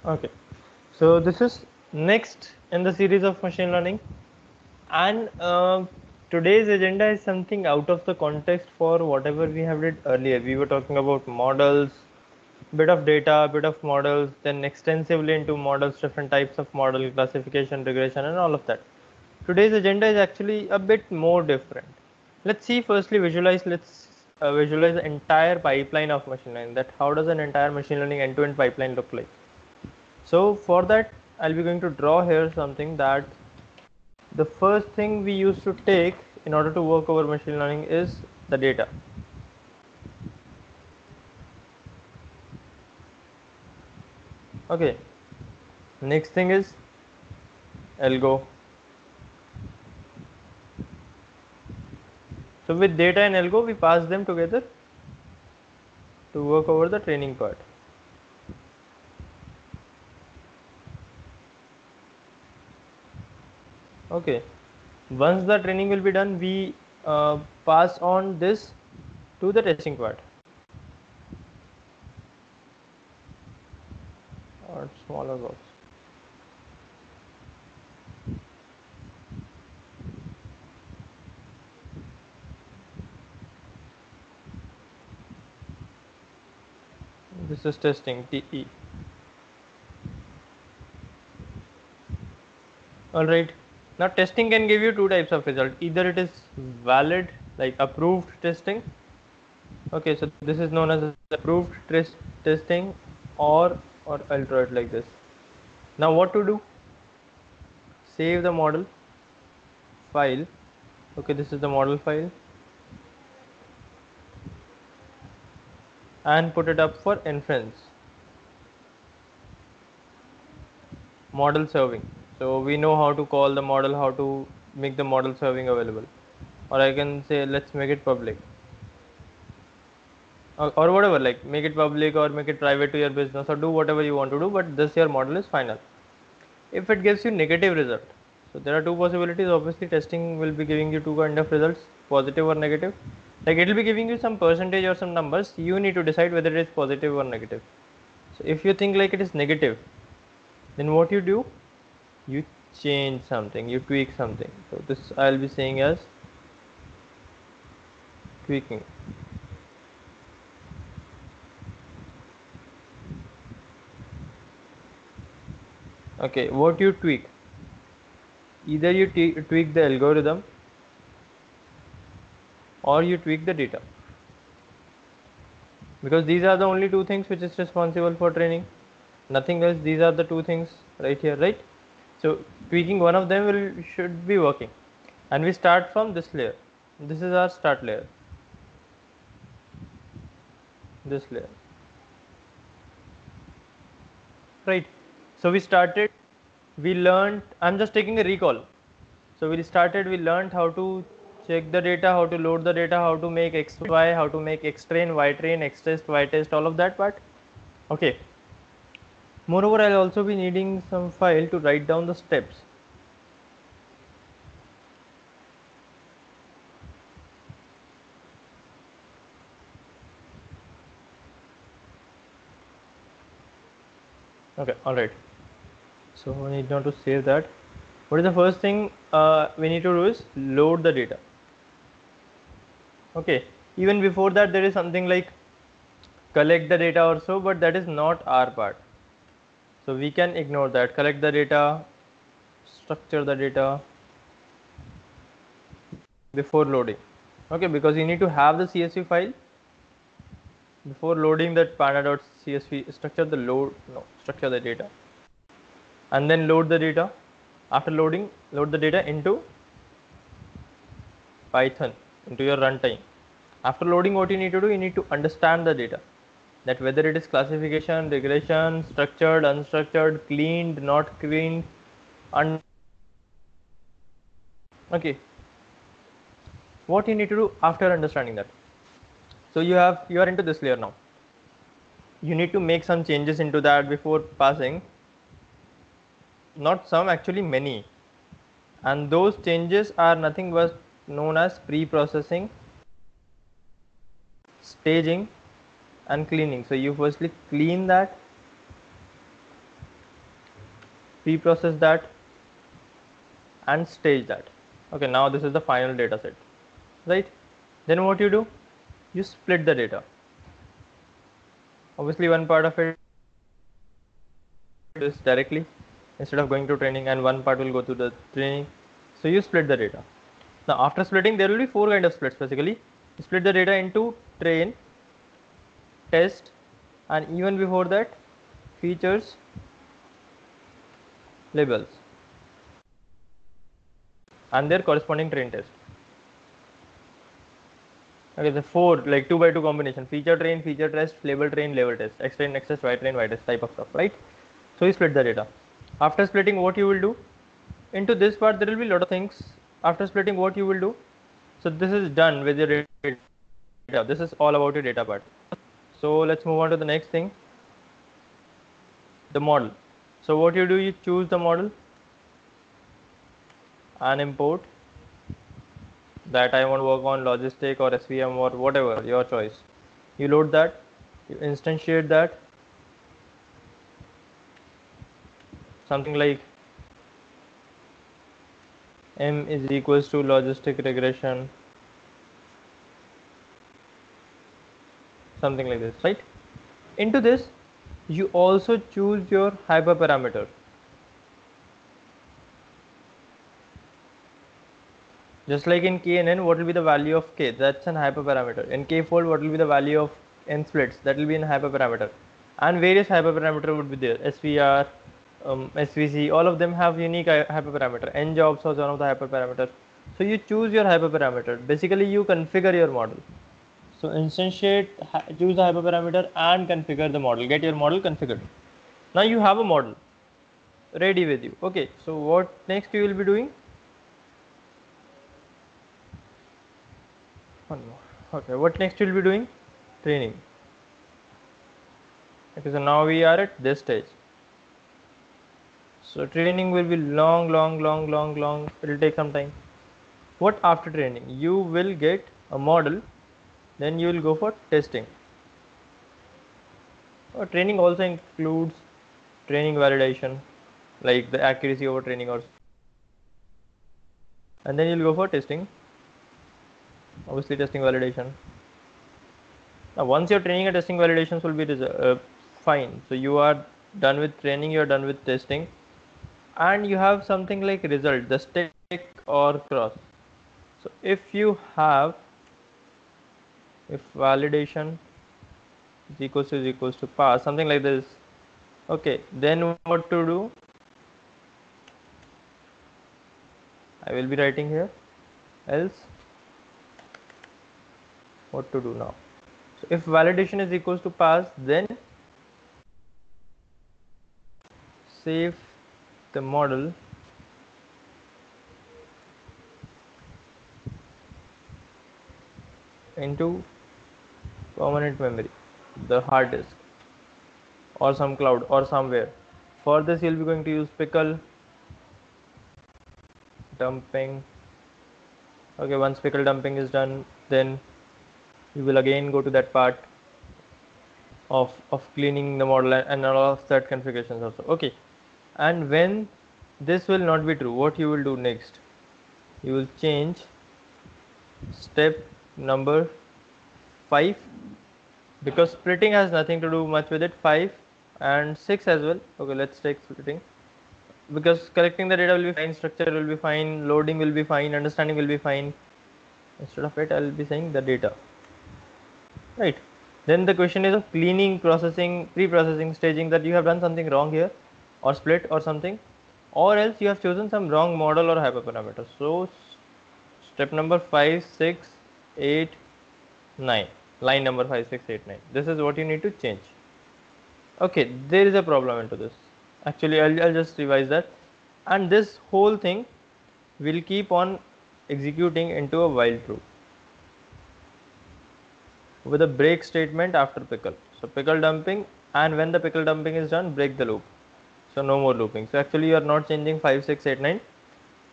Okay, so this is next in the series of machine learning, and today's agenda is something out of the context for whatever we have did earlier. We were talking about models, bit of data, bit of models, then extensively into models, different types of model classification, regression, and all of that. Today's agenda is actually a bit more different. Let's see, firstly visualize, let's visualize the entire pipeline of machine learning, that how does an entire machine learning end-to-end pipeline look like. So for that, I'll be going to draw here something that the first thing we used to take in order to work over machine learning is the data. Okay, next thing is algo. So with data and algo, we pass them together to work over the training part. Okay, once the training will be done, we pass on this to the testing part. Or smaller box. This is testing, TE. Alright, now testing can give you two types of result. Either it is valid, like approved testing. Okay, so this is known as approved testing, or alter it like this. Now what to do? Save the model file. Okay, this is the model file, and put it up for inference. Model serving. So we know how to call the model, how to make the model serving available. Or I can say let's make it public. Or whatever, like make it public or make it private to your business, or do whatever you want to do, but this your model is final. If it gives you negative result, so there are two possibilities. Obviously testing will be giving you two kind of results, positive or negative. Like it will be giving you some percentage or some numbers, you need to decide whether it is positive or negative. So if you think like it is negative, then what you do, you change something, you tweak something. So this I'll be saying as tweaking. Okay, what you tweak, either you tweak the algorithm or you tweak the data, because these are the only two things which is responsible for training, nothing else. These are the two things right here, right? So tweaking one of them will should be working, and we start from this layer. This is our start layer, this layer, right? So we started, we learned, I'm just taking a recall. So we started, we learned how to check the data, how to load the data, how to make xy, how to make xtrain, ytrain, xtest, ytest, all of that part. Okay, moreover I'll also be needing some file to write down the steps. Okay, all right, so we need now to save that. What is the first thing we need to do is load the data. Okay, even before that there is something like collect the data or so, but that is not our part, so we can ignore that. Collect the data, structure the data before loading. Okay, because you need to have the CSV file before loading that panda.csv. Structure the structure the data, and then load the data. After loading, load the data into Python, into your runtime. After loading, what you need to do, you need to understand the data, that whether it is classification, regression, structured, unstructured, cleaned, not cleaned, okay. What you need to do after understanding that, so you are into this layer now. You need to make some changes into that before passing, not some, actually many, and those changes are nothing but known as pre-processing, staging, and cleaning. So you firstly clean that, pre-process that, and stage that. Okay, now this is the final data set, right? Then what you do, you split the data. Obviously one part of it is directly instead of going to training, and one part will go to the training. So you split the data. Now after splitting, there will be four kind of splits basically. You split the data into train, test, and even before that, features, labels, and their corresponding train test. Okay, the four, like 2 by 2 combination: feature train, feature test, label train, label test, X train, X test, Y train, Y test type of stuff, right? So you split the data. After splitting, what you will do, into this part there will be a lot of things. After splitting, what you will do, so this is done with your data. This is all about your data part. So let's move on to the next thing, the model. So what you do, you choose the model and import that. I want to work on logistic or SVM or whatever, your choice. You load that, you instantiate that, something like M is equals to logistic regression, something like this, right? Into this, you also choose your hyperparameter. Just like in K and N, what will be the value of K? That's an hyperparameter. In K fold, what will be the value of N splits? That will be in hyperparameter. And various hyperparameter would be there. SVR, SVC, all of them have unique hyperparameter. N jobs was one of the hyperparameter. So you choose your hyperparameter. Basically, you configure your model. So instantiate, choose the hyperparameter and configure the model. Get your model configured. Now you have a model ready with you. Okay, so what next you will be doing? One more. Okay, what next you will be doing? Training. Okay, so now we are at this stage. So training will be long. It will take some time. What after training? You will get a model, then you will go for testing. Training also includes training validation, like the accuracy over training also. And then you'll go for testing, obviously testing validation. Now once your training and testing validations will be fine, so you are done with training, you are done with testing, and you have something like result, the stick or cross. So if you have, if validation is equals to pass, something like this, okay, then what to do, I will be writing here, else what to do now. So if validation is equals to pass, then save the model into permanent memory, the hard disk or some cloud or somewhere. For this you'll be going to use pickle dumping. Okay, once pickle dumping is done, then you will again go to that part of cleaning the model and all of that configurations also. Okay, and when this will not be true, what you will do next, you will change step number 5, because splitting has nothing to do much with it, 5 and 6 as well. Okay, let's take splitting, because collecting the data will be fine, structure will be fine, loading will be fine, understanding will be fine. Instead of it, I'll be saying the data, right? Then the question is of cleaning, processing, pre-processing, staging, that you have done something wrong here, or split or something, or else you have chosen some wrong model or hyperparameter. So step number 5, 6, 8, 9, line number 5, 6, 8, 9, this is what you need to change. Okay, there is a problem into this. Actually, I'll just revise that, and this whole thing will keep on executing into a while true with a break statement after pickle. So pickle dumping, and when the pickle dumping is done, break the loop. So no more looping. So actually you are not changing 5, 6, 8, 9.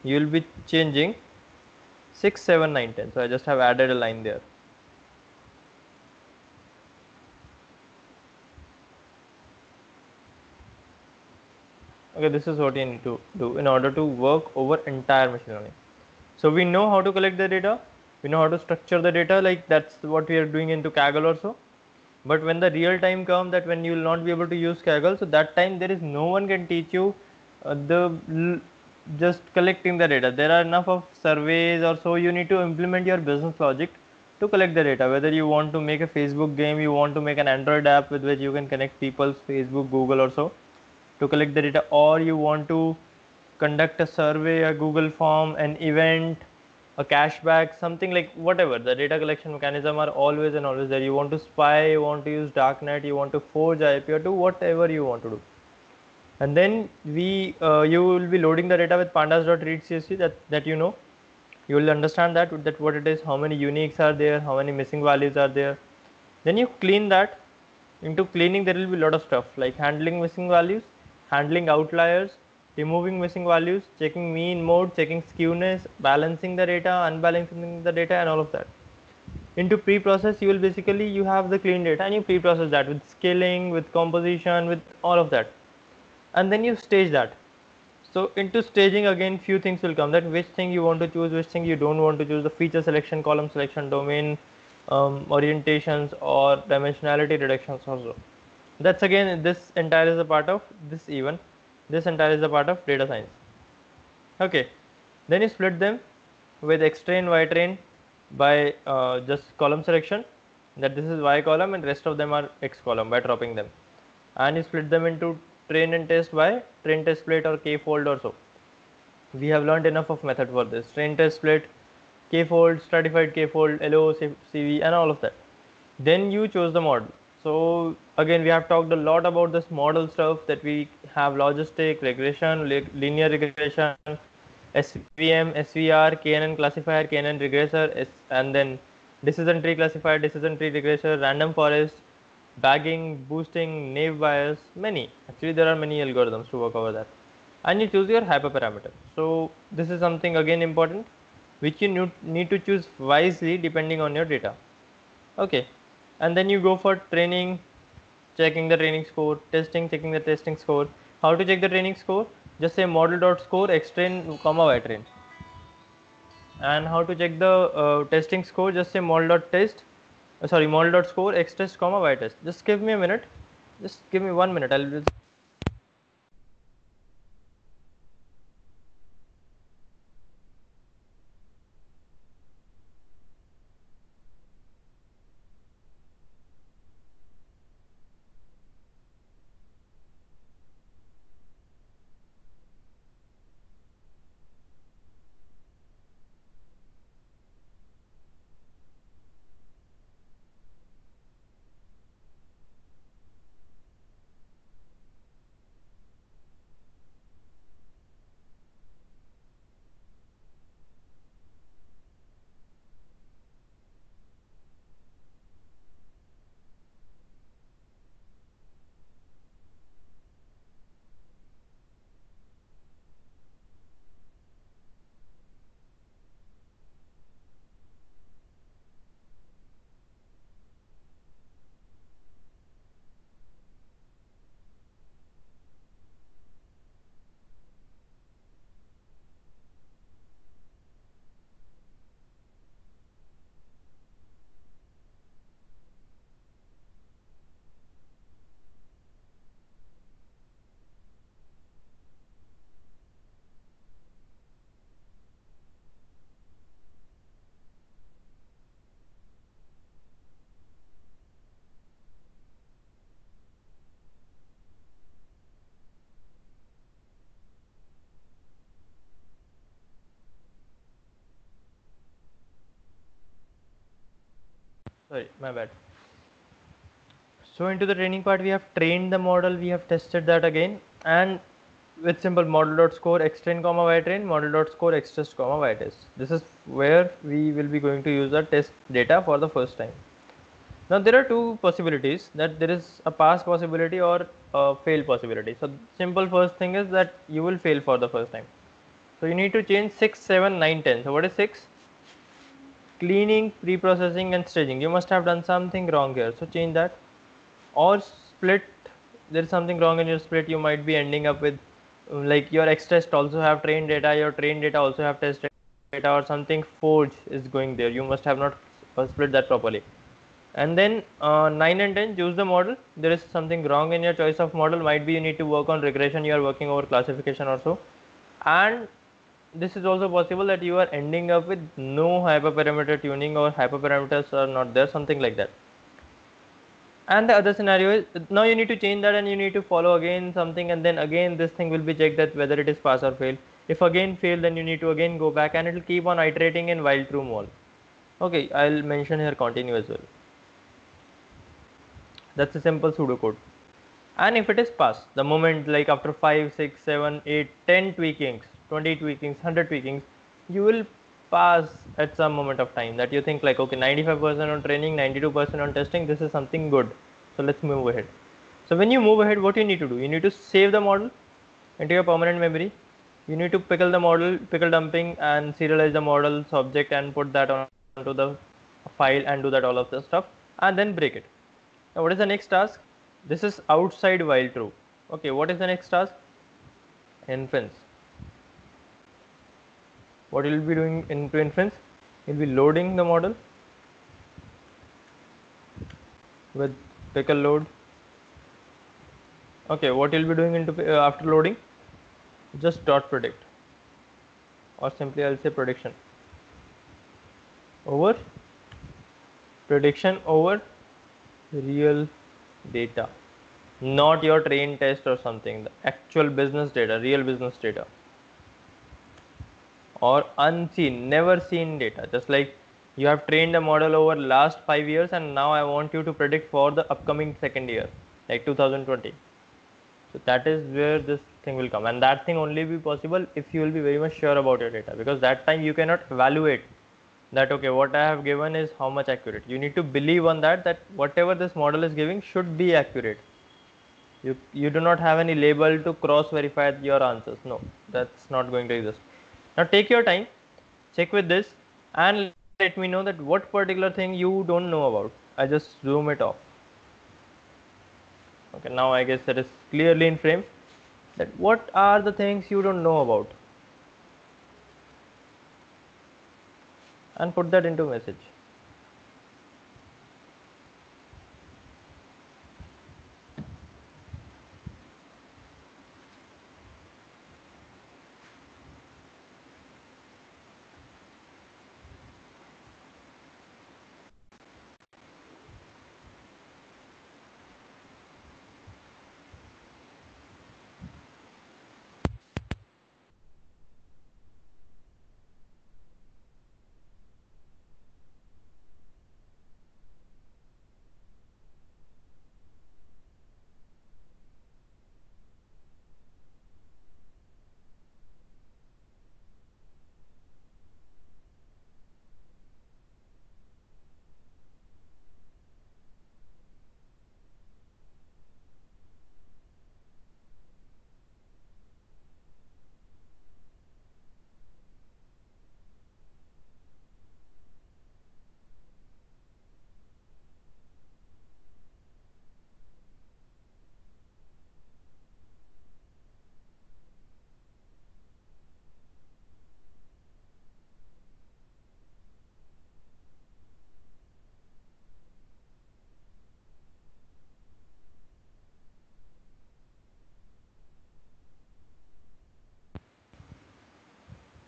You will be changing 6, 7, 9, 10. So I just have added a line there. Okay, this is what you need to do in order to work over entire machine learning. So we know how to collect the data, we know how to structure the data, like that's what we are doing into Kaggle also. But when the real time comes, that when you will not be able to use Kaggle, so that time there is no one can teach you just collecting the data. There are enough of surveys or so. You need to implement your business logic to collect the data. Whether you want to make a Facebook game, you want to make an Android app with which you can connect people's Facebook, Google or so to collect the data, or you want to conduct a survey, a Google form, an event, a cashback, something like whatever. The data collection mechanism are always and always there. You want to spy, you want to use darknet, you want to forge IP, or do whatever you want to do. And then you will be loading the data with pandas.read CSV, that you know. You will understand that what it is, how many uniques are there, how many missing values are there. Then you clean that. Into cleaning there will be a lot of stuff like handling missing values, handling outliers, removing missing values, checking mean mode, checking skewness, balancing the data, unbalancing the data, and all of that. Into pre-process, you have the clean data and you pre-process that with scaling, with composition, with all of that, and then you stage that. So into staging, again few things will come, that which thing you want to choose, which thing you don't want to choose, the feature selection, column selection, domain orientations, or dimensionality reductions also. That's again, this entire is a part of this entire is a part of data science. Okay, then you split them with X-train, Y-train by just column selection, that this is Y column and rest of them are X column, by dropping them, and you split them into train and test by train test split or k-fold or so. We have learned enough of method for this: train test split, k-fold, stratified k-fold, LO, CV, and all of that. Then you chose the model. So again, we have talked a lot about this model stuff, that we have logistic regression, linear regression, SVM, SVR, KNN classifier, KNN regressor, and then decision tree classifier, decision tree regressor, random forest, bagging, boosting, naive Bayes, many. Actually, there are many algorithms to work over that. And you choose your hyperparameter. So this is something again important, which you need to choose wisely depending on your data. Okay, and then you go for training, checking the training score, testing, checking the testing score. How to check the training score? Just say model dot score xtrain comma ytrain. And how to check the testing score? Just say model dot test, sorry, model dot score x test comma y test. Just give me a minute. Just give me 1 minute. I'll just. Sorry, my bad. So into the training part, we have trained the model, we have tested that again, and with simple model dot score x train comma y train, model dot score x test comma y test. This is where we will be going to use the test data for the first time. Now there are two possibilities, that there is a pass possibility or a fail possibility. So simple first thing is that you will fail for the first time. So you need to change 6, 7, 9, 10. So what is 6? Cleaning, pre-processing and staging. You must have done something wrong here. So change that. Or split, there is something wrong in your split. You might be ending up with like your X test also have train data, your train data also have test data, or something forge is going there. You must have not split that properly. And then 9 and 10, choose the model. There is something wrong in your choice of model. Might be you need to work on regression, you are working over classification also. And this is also possible that you are ending up with no hyperparameter tuning, or hyperparameters are not there, something like that. And the other scenario is, now you need to change that and you need to follow again something, and then again this thing will be checked that whether it is pass or fail. If again fail, then you need to again go back, and it will keep on iterating in while true mode. Okay, I'll mention here continue as well. That's a simple pseudocode. And if it is pass, the moment, like after 5, 6, 7, 8, 10 tweakings, 20 tweakings, 100 tweakings, you will pass at some moment of time, that you think like, okay, 95% on training, 92% on testing, this is something good, so let's move ahead. So when you move ahead, what you need to do, you need to save the model into your permanent memory. You need to pickle the model, pickle dumping, and serialize the model's object and put that onto the file and do that all of the stuff, and then break it. Now what is the next task? This is outside while true. Okay, what is the next task? Inference. What you will be doing into inference? You'll be loading the model with pickle load. Okay, what you'll be doing into after loading? Just dot predict, or simply I'll say prediction over real data, not your train test or something, the actual business data, real business data, or unseen, never seen data. Just like you have trained a model over last 5 years, and now I want you to predict for the upcoming second year, like 2020. So that is where this thing will come, and that thing only be possible if you will be very much sure about your data, because that time you cannot evaluate that okay, what I have given is how much accurate. You need to believe on that whatever this model is giving should be accurate. You do not have any label to cross verify your answers. No, that's not going to exist. Now take your time, check with this, and let me know that what particular thing you don't know about. I just zoom it off. Okay, now I guess that is clearly in frame, that what are the things you don't know about, and put that into message.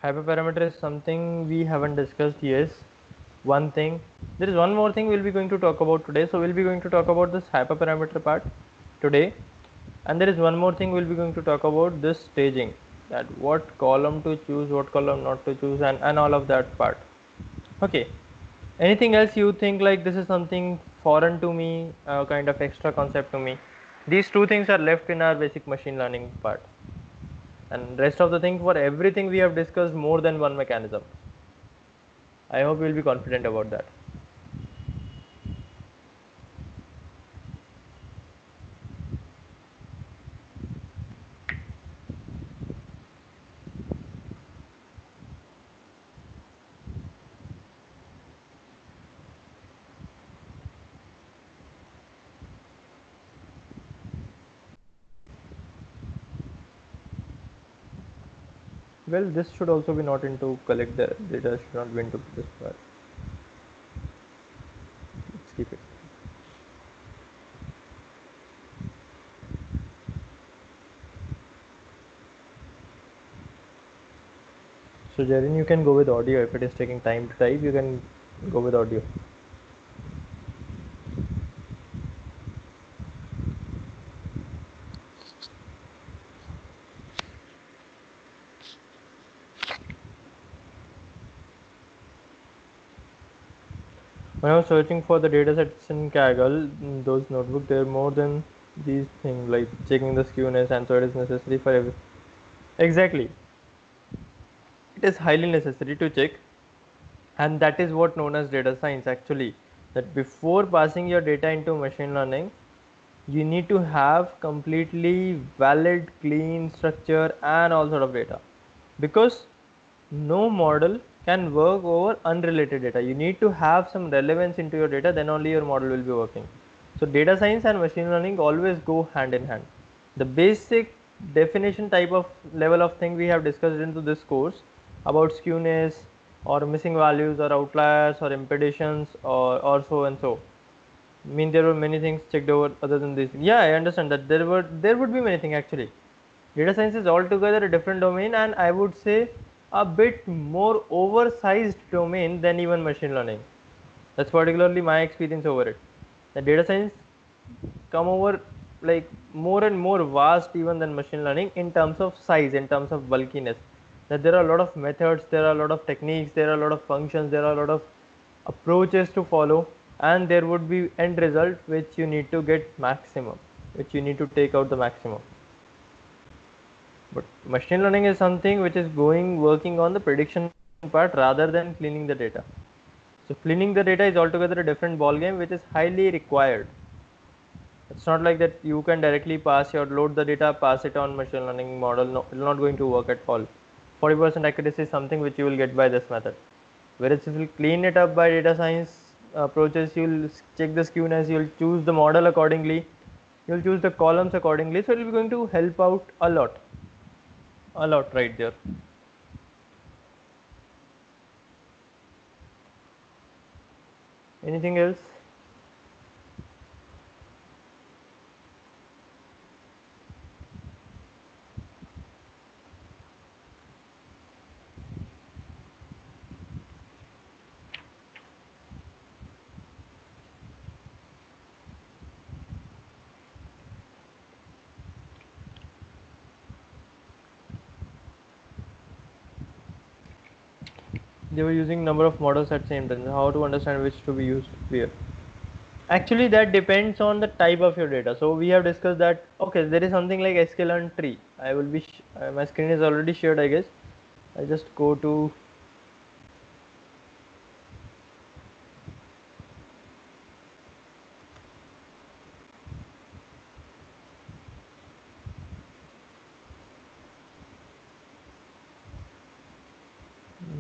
Hyperparameter is something we haven't discussed. Yes, one thing, there is one more thing we'll be going to talk about today. So we'll be going to talk about this hyperparameter part today, and there is one more thing we'll be going to talk about, this staging, that what column to choose, what column not to choose, and all of that part. Okay, anything else you think like this is something foreign to me, kind of extra concept to me? These two things are left in our basic machine learning part, and rest of the thing, for everything we have discussed more than one mechanism. I hope you will be confident about that. Well, this should also be not into collect the data, should not be into this part. Let's keep it. So Jaren, you can go with audio. If it is taking time to type, you can go with audio. When I was searching for the datasets in Kaggle, those notebooks, there are more than these things like checking the skewness, and so it is necessary for every. Exactly, it is highly necessary to check, and that is what known as data science actually. That before passing your data into machine learning, you need to have completely valid, clean structure and all sort of data, because no model can work over unrelated data. You need to have some relevance into your data, then only your model will be working. So data science and machine learning always go hand in hand. The basic definition type of level of thing we have discussed into this course about skewness or missing values or outliers or impeditions or so and so. I mean, there were many things checked over other than this. Yeah, I understand that there would be many things actually. Data science is altogether a different domain, and I would say a bit more oversized domain than even machine learning. That's particularly my experience over it. The data science come over like more and more vast even than machine learning in terms of size, in terms of bulkiness. That there are a lot of methods, there are a lot of techniques, there are a lot of functions, there are a lot of approaches to follow, and there would be end result which you need to get maximum, which you need to take out the maximum. But machine learning is something which is working on the prediction part rather than cleaning the data. So cleaning the data is altogether a different ball game, which is highly required. It's not like that you can directly pass your load the data, pass it on machine learning model. No, it's not going to work at all. 40% accuracy is something which you will get by this method. Whereas if you clean it up by data science approaches, you'll check the skewness, you'll choose the model accordingly, you'll choose the columns accordingly. So it will be going to help out a lot right there. Anything else? They were using number of models at same time. How to understand which to be used where? Actually, that depends on the type of your data. So we have discussed that. Okay, there is something like sklearn tree. I will be. My screen is already shared, I guess. I just go to.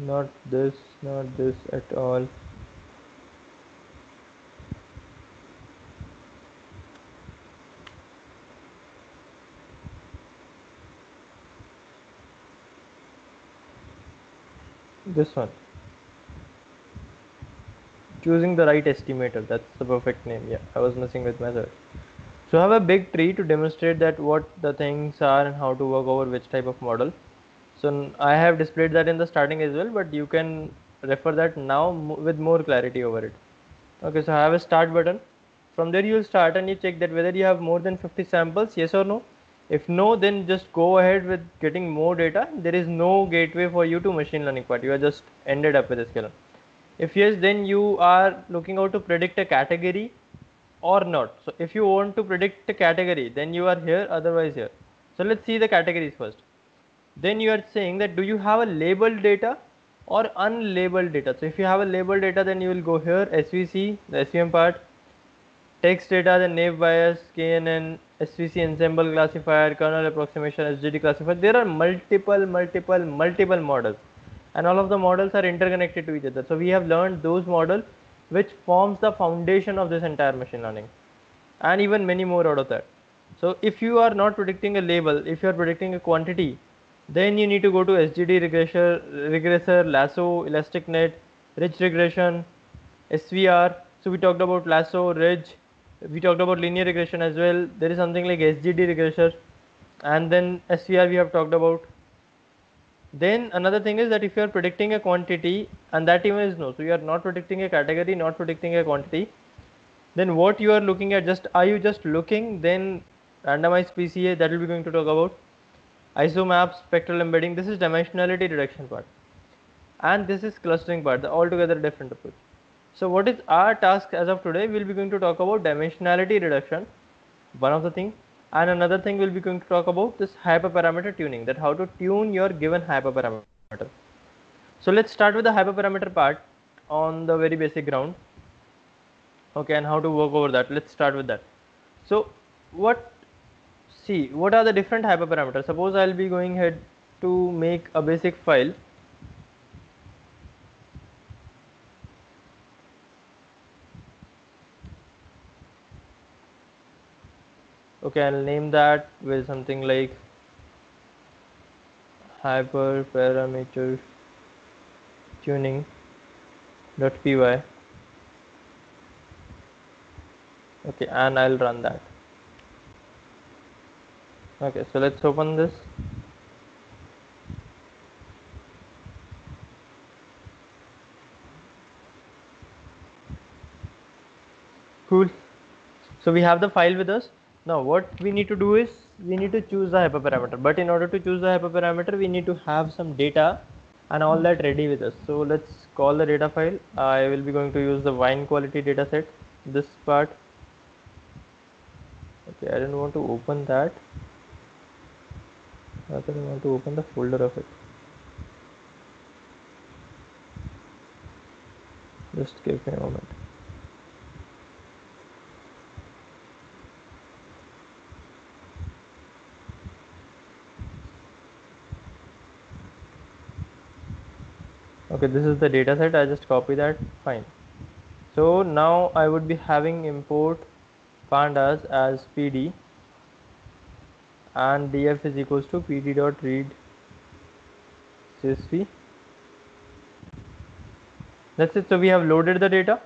Not this. Not this at all. This one. Choosing the right estimator. That's the perfect name. Yeah, I was messing with my search. So I have a big tree to demonstrate that what the things are and how to work over which type of model. So I have displayed that in the starting as well, but you can refer that now with more clarity over it. Okay, so I have a start button. From there you will start and you check that whether you have more than 50 samples, yes or no. If no, then just go ahead with getting more data. There is no gateway for you to machine learning part. You are just ended up with a scalar. If yes, then you are looking out to predict a category or not. So if you want to predict a category, then you are here, otherwise here. So let's see the categories first. Then you are saying that do you have a labeled data or unlabeled data. So if you have a labeled data, then you will go here, SVC, the SVM part, text data, the naive Bayes, KNN, SVC ensemble classifier, kernel approximation, SGD classifier. There are multiple models, and all of the models are interconnected to each other. So we have learned those models which forms the foundation of this entire machine learning, and even many more out of that. So if you are not predicting a label, if you are predicting a quantity, Then you need to go to SGD regressor, lasso, elastic net, ridge regression, SVR. So we talked about lasso, ridge. We talked about linear regression as well. There is something like SGD regressor, and then SVR we have talked about. Then another thing is that if you are predicting a quantity and that even is no, so you are not predicting a category, not predicting a quantity, then what you are looking at, just are you just looking, then randomized PCA, that will be going to talk about. Isomap, spectral embedding, this is dimensionality reduction part, and this is clustering part, the altogether different approach. So what is our task as of today? We'll be going to talk about dimensionality reduction, one of the thing, and another thing we'll be going to talk about this hyperparameter tuning, that how to tune your given hyperparameter. So let's start with the hyperparameter part on the very basic ground. Okay, and how to work over that. Let's start with that. So what are the different hyperparameters? Suppose I'll be going ahead to make a basic file. Okay, I'll name that with something like hyperparameter tuning.py. Okay, and I'll run that. Okay, so let's open this. Cool. So we have the file with us. Now what we need to do is we need to choose the hyperparameter, but in order to choose the hyperparameter we need to have some data and all that ready with us. So let's call the data file. I will be going to use the wine quality data set, this part. Okay, I don't want to open that. I don't want to open the folder of it. Just give me a moment. Okay, this is the data set. I just copy that. Fine. So now I would be having import pandas as pd, and df is equals to pd.read csv. That's it. So we have loaded the data,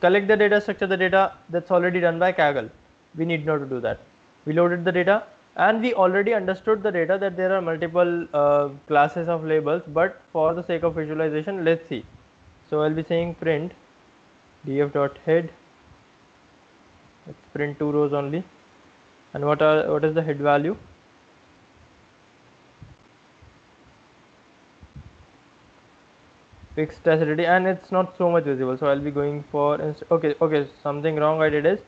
collect the data, structure the data. That's already done by Kaggle. We need not to do that. We loaded the data and we already understood the data that there are multiple classes of labels, but for the sake of visualization, let's see. So I'll be saying print df.head. Let's print 2 rows only. And what is the head value? Fixed acidity, and it's not so much visible, so I'll be going for okay, something wrong I did is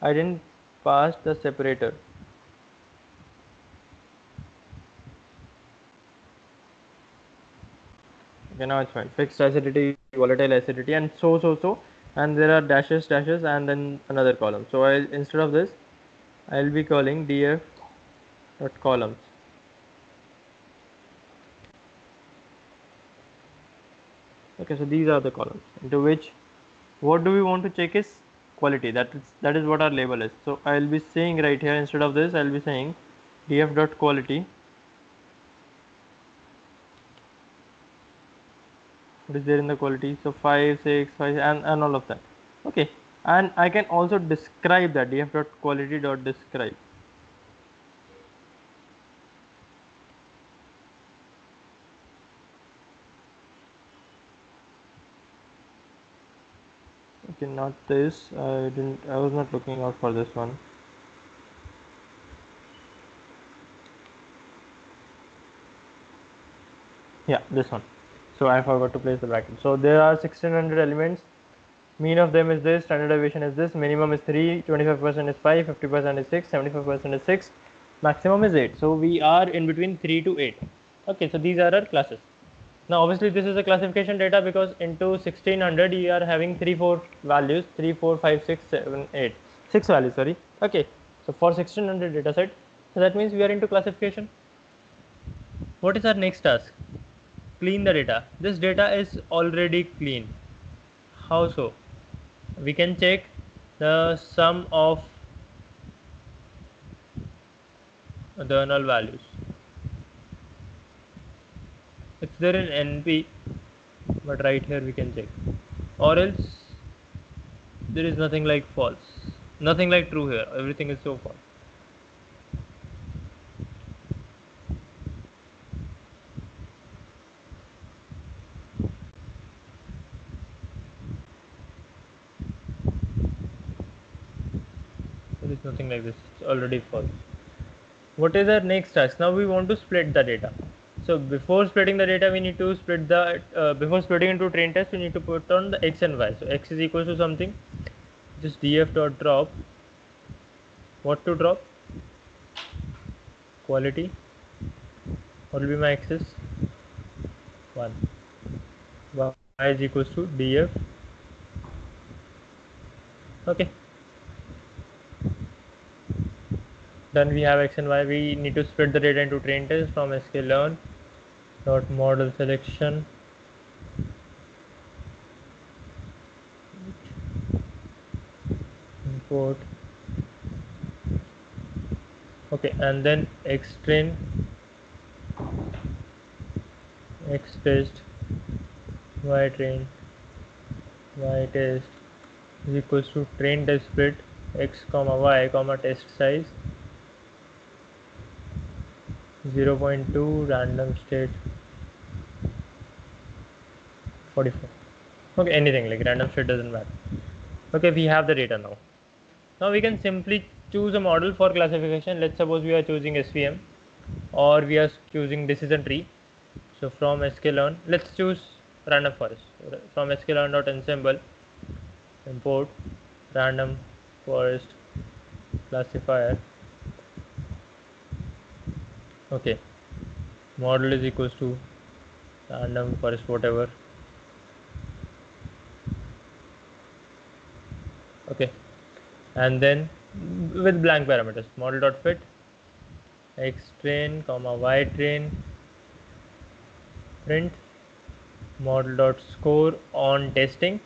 I didn't pass the separator. Okay, now it's fine. Fixed acidity, volatile acidity, and so, and there are dashes, and then another column. So instead of this I'll be calling df dot columns. Okay, so these are the columns into which what do we want to check is quality. That is what our label is. So I'll be saying right here, instead of this I'll be saying df dot quality. What is there in the quality? So 5, 6, 5, and all of that. Okay, and I can also describe that df dot quality dot describe. Okay, not this. I was not looking out for this one. Yeah, this one. So I forgot to place the bracket. So there are 1600 elements. Mean of them is this, standard deviation is this, minimum is 3, 25% is 5, 50% is 6, 75% is 6, maximum is 8. So we are in between 3 to 8. Okay, so these are our classes. Now obviously this is a classification data because into 1600 you are having 4 values, 3, 4, 5, 6, 7, 8, 6 values, sorry. Okay, so for 1600 data set, so that means we are into classification. What is our next task? Clean the data. This data is already clean. How so? We can check the sum of the null values. it's there in NP, but right here we can check, or else there is nothing like false, nothing like true here, everything is so false. There is nothing like this, it's already false. What is our next task? Now we want to split the data. So before splitting the data, we need to split the, before splitting into train test, we need to put on the x and y. So x is equal to something, just df dot drop. What to drop? Quality. What will be my axis? 1. Y is equals to df. Okay. Then we have x and y. We need to split the data into train test from sklearn dot model selection import. Okay, and then x train, x test, y train, y test is equals to train test split x comma y comma test size 0.2 random state 44. Okay, anything like random state doesn't matter. Okay, we have the data now. Now we can simply choose a model for classification. Let's suppose we are choosing SVM or we are choosing decision tree. So from sklearn, let's choose random forest. From sklearn.ensemble import random forest classifier. Okay, model is equals to random forest whatever. Okay, and then with blank parameters, model dot fit x train comma y train print model dot score on testing.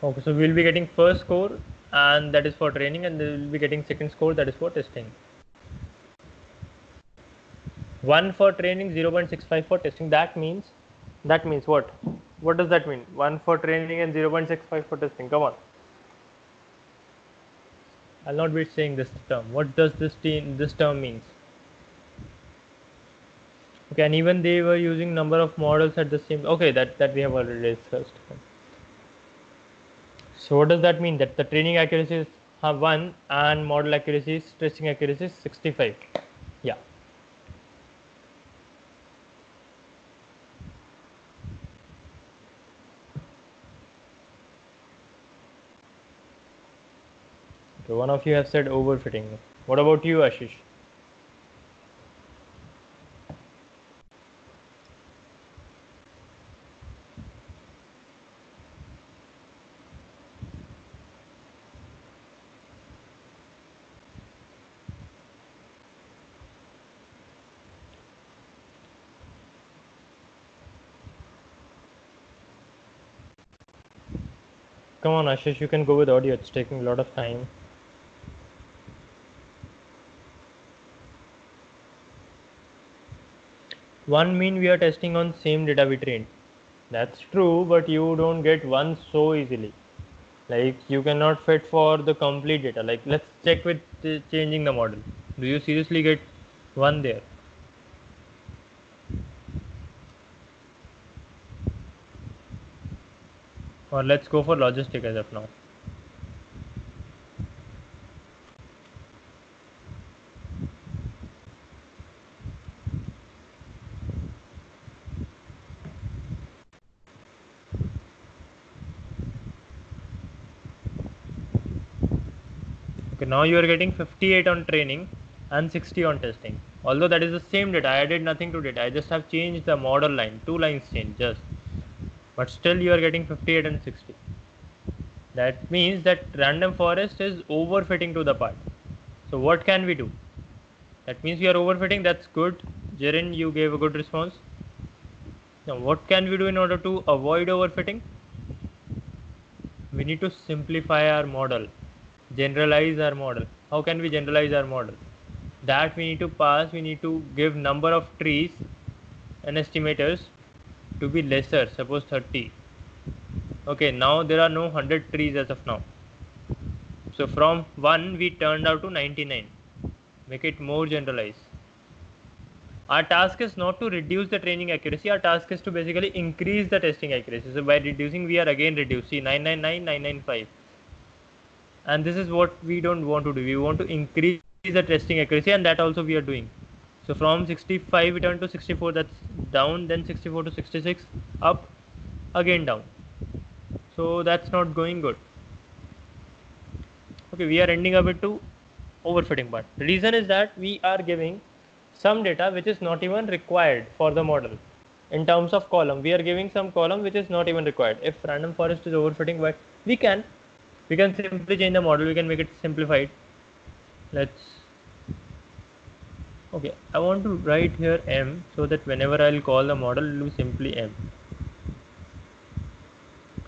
Okay, so we'll be getting first score and that is for training, and we'll be getting second score that is for testing. 1 for training, 0.65 for testing. That means what? What does that mean? 1 for training and 0.65 for testing. Come on. I'll not be saying this term. What does this term means? Okay, and even they were using number of models at the same. Okay, that we have already discussed. So what does that mean? That the training accuracy is 1 and model accuracy is testing accuracy is 65. Yeah. So one of you have said overfitting. What about you, Ashish? Come on, Ashish, you can go with audio. It's taking a lot of time. One mean we are testing on same data we trained. That's true, but you don't get one so easily. Like you cannot fit for the complete data. Like let's check with changing the model. Do you seriously get one there? Or let's go for logistic as of now. Okay, now you are getting 58 on training and 60 on testing. Although that is the same data, I did nothing to it. I just have changed the model line, 2 lines changed just. But still you are getting 58 and 60. That means that random forest is overfitting to the part. So what can we do? That means we are overfitting. That's good. Jaren, you gave a good response. Now, what can we do in order to avoid overfitting? We need to simplify our model, generalize our model. How can we generalize our model? That we need to give number of trees and estimators to be lesser, suppose 30. Okay, now there are no 100 trees as of now. So from 1 we turned out to 99. Make it more generalized. Our task is not to reduce the training accuracy, our task is to basically increase the testing accuracy. So by reducing, we are again reducing 999, 995. And this is what we don't want to do. We want to increase the testing accuracy, and that also we are doing. So from 65 we turn to 64, that's down, then 64 to 66, up, again down. So that's not going good. Okay, we are ending up to overfitting part. The reason is that we are giving some data which is not even required for the model. In terms of column, we are giving some column which is not even required. If random forest is overfitting, but we can simply change the model, we can make it simplified. Let's, okay, I want to write here m, so that whenever I'll call the model, it will be simply m.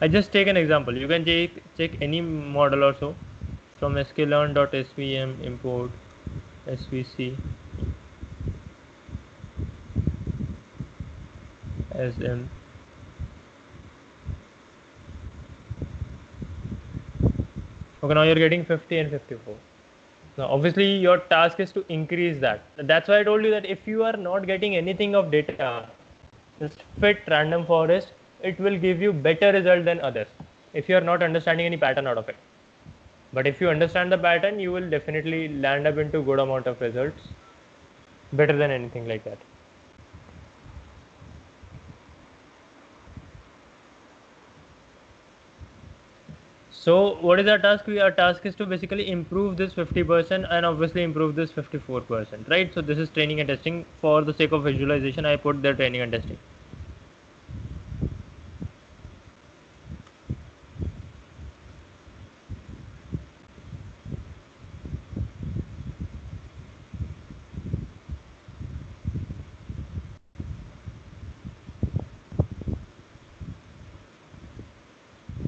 I just take an example. You can check any model also. From sklearn.svm import svc sm. Okay, now you're getting 50 and 54. Now obviously your task is to increase that. That's why I told you that if you are not getting anything of data, just fit random forest, it will give you better result than others if you are not understanding any pattern out of it. But if you understand the pattern, you will definitely land up into good amount of results, better than anything like that. So what is our task? Our task is to basically improve this 50% and obviously improve this 54%, right? So this is training and testing. For the sake of visualization, I put the training and testing.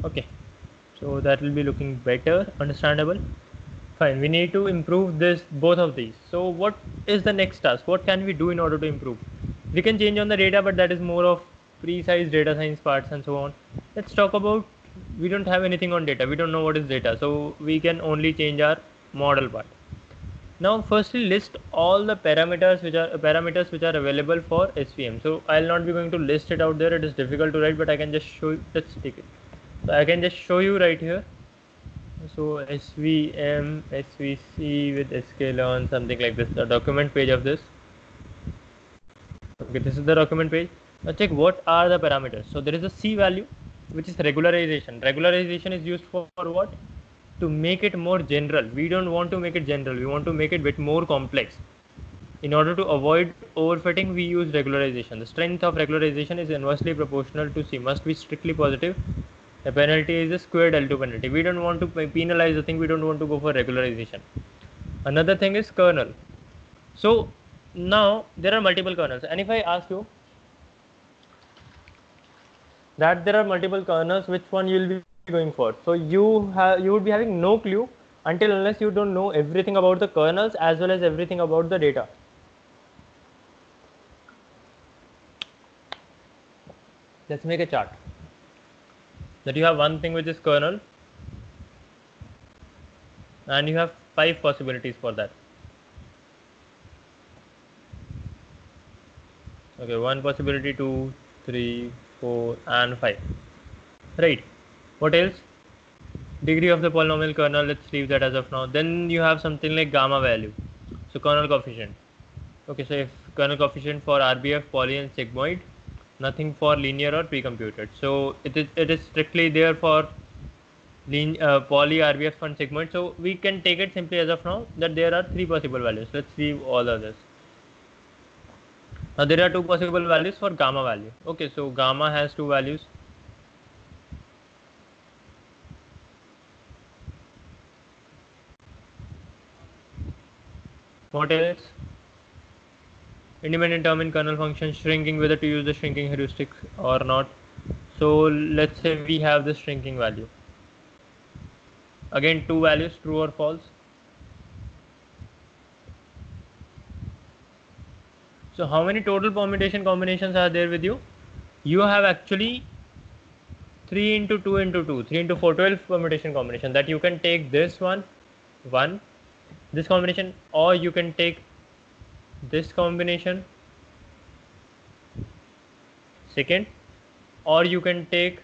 Okay, so that will be looking better, understandable. Fine, we need to improve this, both of these. So what is the next task? What can we do in order to improve? We can change on the data, but that is more of precise data science parts and so on. Let's talk about, we don't have anything on data. We don't know what is data. So we can only change our model part. Now firstly list all the parameters which are available for SVM. So I'll not be going to list it out there. It is difficult to write, but I can just show you. Let's take it. So I can just show you right here. So SVM, SVC with sklearn, something like this, the document page of this. Okay, this is the document page. Now check what are the parameters. So there is a C value, which is regularization. Regularization is used for what? To make it more general. We don't want to make it general. We want to make it a bit more complex. In order to avoid overfitting, we use regularization. The strength of regularization is inversely proportional to C. Must be strictly positive. The penalty is a squared L2 penalty. We don't want to penalize the thing. We don't want to go for regularization. Another thing is kernel. So now there are multiple kernels, and if I ask you that there are multiple kernels, which one you will be going for? So you would be having no clue until unless you don't know everything about the kernels as well as everything about the data. Let's make a chart that you have one thing which is kernel, and you have 5 possibilities for that. Okay, 1 possibility, 2, 3, 4 and 5, right? What else? Degree of the polynomial kernel, let's leave that as of now. Then you have something like gamma value, so kernel coefficient. Okay, so if kernel coefficient for RBF, poly and sigmoid, nothing for linear or pre-computed. So it is strictly there for poly, RBF and sigmoid. So we can take it simply as of now that there are 3 possible values. Let's leave all others. Now there are 2 possible values for gamma value. Okay, so gamma has 2 values. What else? independent term in kernel function, shrinking, whether to use the shrinking heuristic or not. So let's say we have the shrinking value. Again, two values, true or false. So how many total permutation combinations are there with you? You have actually 3 into 2 into 2, 3 into 4, 12 permutation combination, that you can take this one, this combination, or you can take this combination, second, or you can take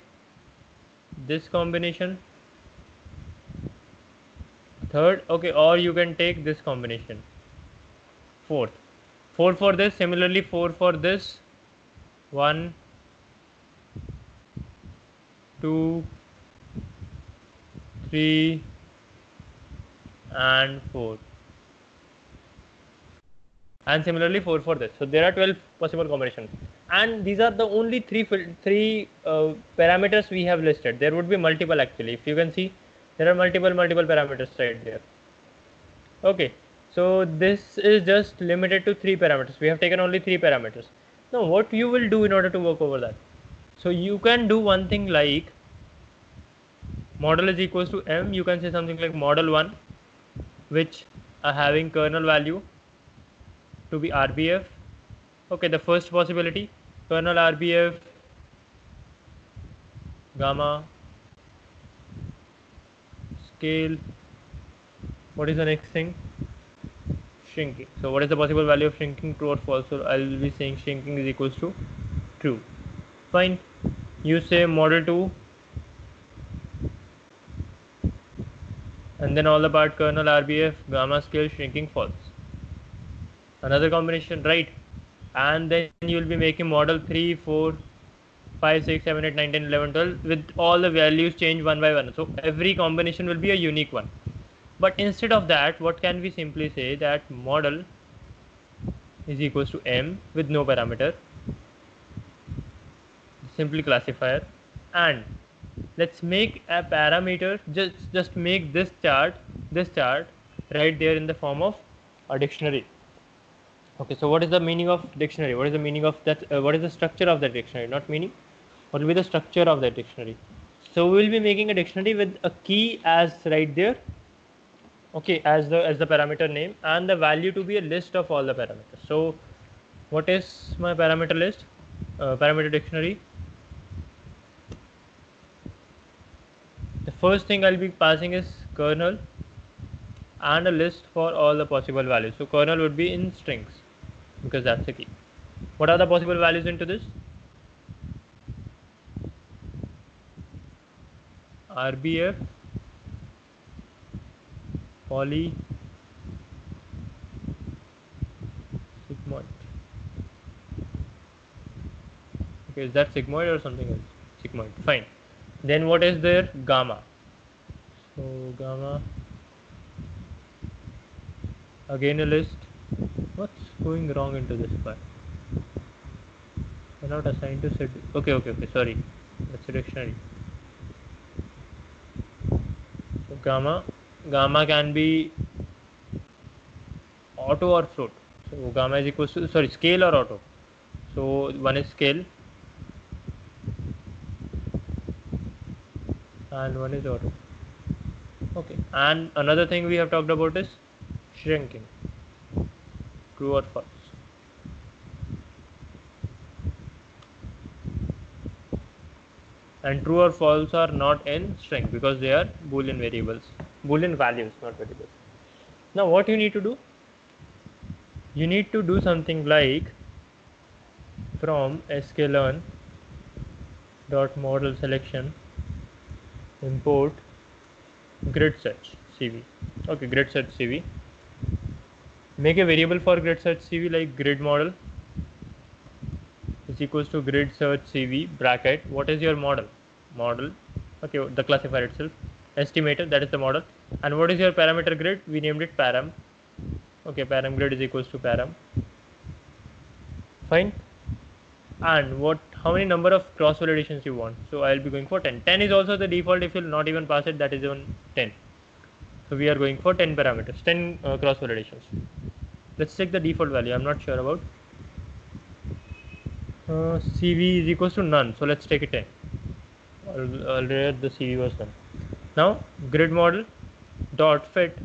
this combination, third, okay, or you can take this combination, fourth. 4 for this, similarly 4 for this, 1, 2, 3 and 4, and similarly 4 for this. So there are 12 possible combinations, and these are the only three parameters we have listed. There would be multiple actually. If you can see, there are multiple parameters right there. Okay, so this is just limited to 3 parameters. We have taken only 3 parameters. Now what you will do in order to work over that? So you can do one thing like model is equals to m. You can say something like model 1, which are having kernel value to be RBF. Okay, the first possibility, kernel RBF gamma scale. What is the next thing? Shrinking. So what is the possible value of shrinking, true or false? So I will be saying shrinking is equals to true. Fine. You say model 2, and then all the part kernel RBF gamma scale shrinking false. Another combination, right? And then you will be making model 3, 4, 5, 6, 7, 8, 9, 10, 11, 12 with all the values change one by one. So every combination will be a unique one. But instead of that, what can we simply say? That model is equals to m with no parameter, simply classifier, and let's make a parameter. Just make this chart right there in the form of a dictionary. Okay, so what is the meaning of dictionary? What is the meaning of that? What is the structure of the dictionary? Not meaning. What will be the structure of the dictionary? So we will be making a dictionary with a key as right there. Okay, as the parameter name, and the value to be a list of all the parameters. So what is my parameter list? Parameter dictionary. The first thing I'll be passing is kernel and a list for all the possible values. So kernel would be in strings because that's the key. What are the possible values into this? RBF, poly, sigmoid. Okay, is that sigmoid or something else? Sigmoid. Fine. Then what is there? Gamma. So gamma. Again a list. What's going wrong into this part? Cannot assign to set. Okay. Sorry, that's a dictionary. So gamma can be auto or float. So gamma is equals to, sorry, scale or auto. So one is scale and one is auto. Okay, and another thing we have talked about is shrinking, true or false. And true or false are not in string because they are boolean variables, boolean values, not variables. Now what you need to do? You need to do something like from sklearn dot model selection import grid search CV. Okay, grid search CV. Make a variable for grid search CV like grid model is equals to grid search CV bracket. What is your model? Model. Okay, the classifier itself. Estimator, that is the model. And what is your parameter grid? We named it param. Okay, param grid is equals to param. Fine. And what? How many number of cross validations you want? So I'll be going for 10. 10 is also the default. If you'll not even pass it, that is even 10. So we are going for 10 parameters, 10 cross validations. Let's check the default value. I'm not sure about. CV is equals to none, so let's take it 10. Earlier the CV was done. Now grid model dot fit.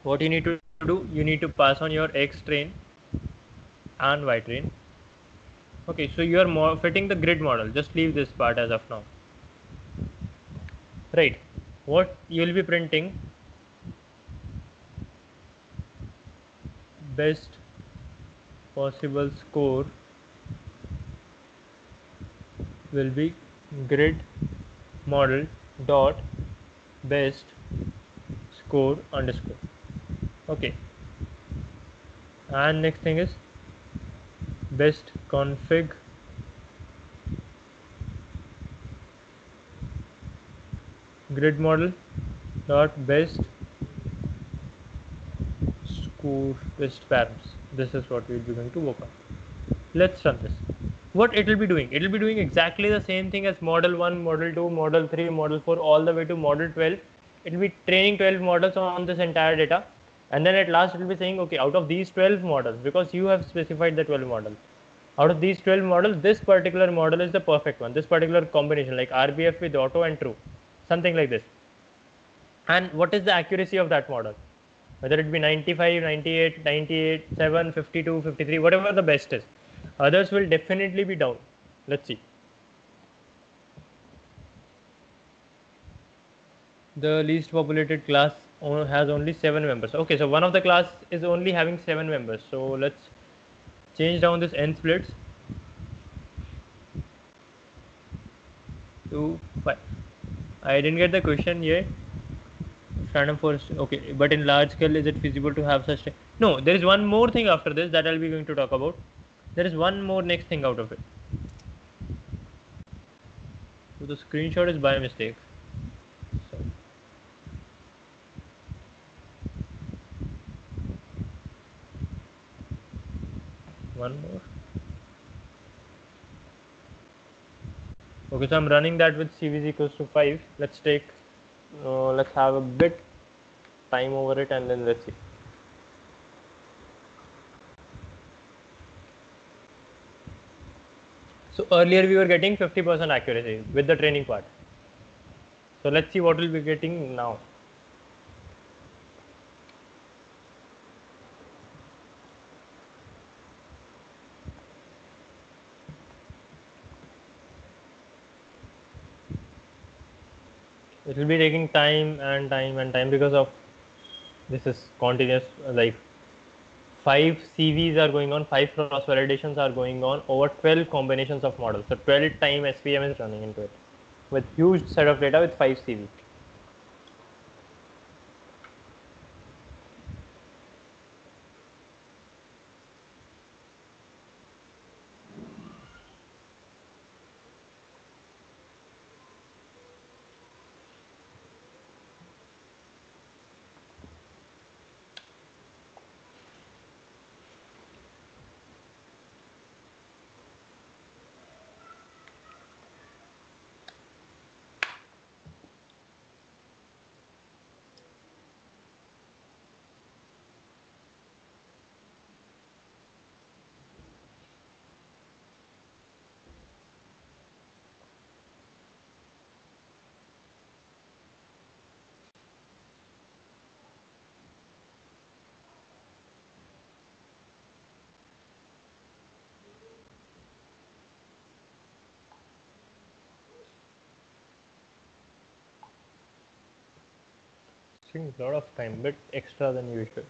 What you need to do, you need to pass on your X train and Y train. Okay, so you are fitting the grid model. Just leave this part as of now. Right. What you will be printing, best possible score will be grid model dot best score underscore. Okay, and next thing is best config grid model dot best score best params. This is what we'll be going to work on. Let's run this. What it will be doing, it will be doing exactly the same thing as model 1, model 2, model 3, model 4, all the way to model 12. It will be training 12 models on this entire data, and then at last it will be saying, okay, out of these 12 models, because you have specified the 12 models, out of these 12 models, this particular model is the perfect one, this particular combination like RBF with auto and true, something like this. And what is the accuracy of that model, whether it be 95, 98, 98, 7, 52, 53, whatever the best is. Others will definitely be down. Let's see. The least populated class has only 7 members. Okay, so one of the class is only having 7 members. So let's change down this n splits to 5. I didn't get the question yet. Random forest, okay, but in large scale, is it feasible to have such? No, there is one more thing after this that I'll be going to talk about. There is one more next thing out of it. So the screenshot is by mistake. So one more. Okay, so I'm running that with CV equals to 5. Let's have a bit time over it and then let's see. So earlier we were getting 50% accuracy with the training part. So let's see what we'll be getting now. It will be taking time and time and time because of this is continuous life. 5 CVs are going on, 5 cross validations are going on, over 12 combinations of models. So 12 time SVM is running into it with huge set of data with 5 CV. Taking a lot of time, bit extra than usual.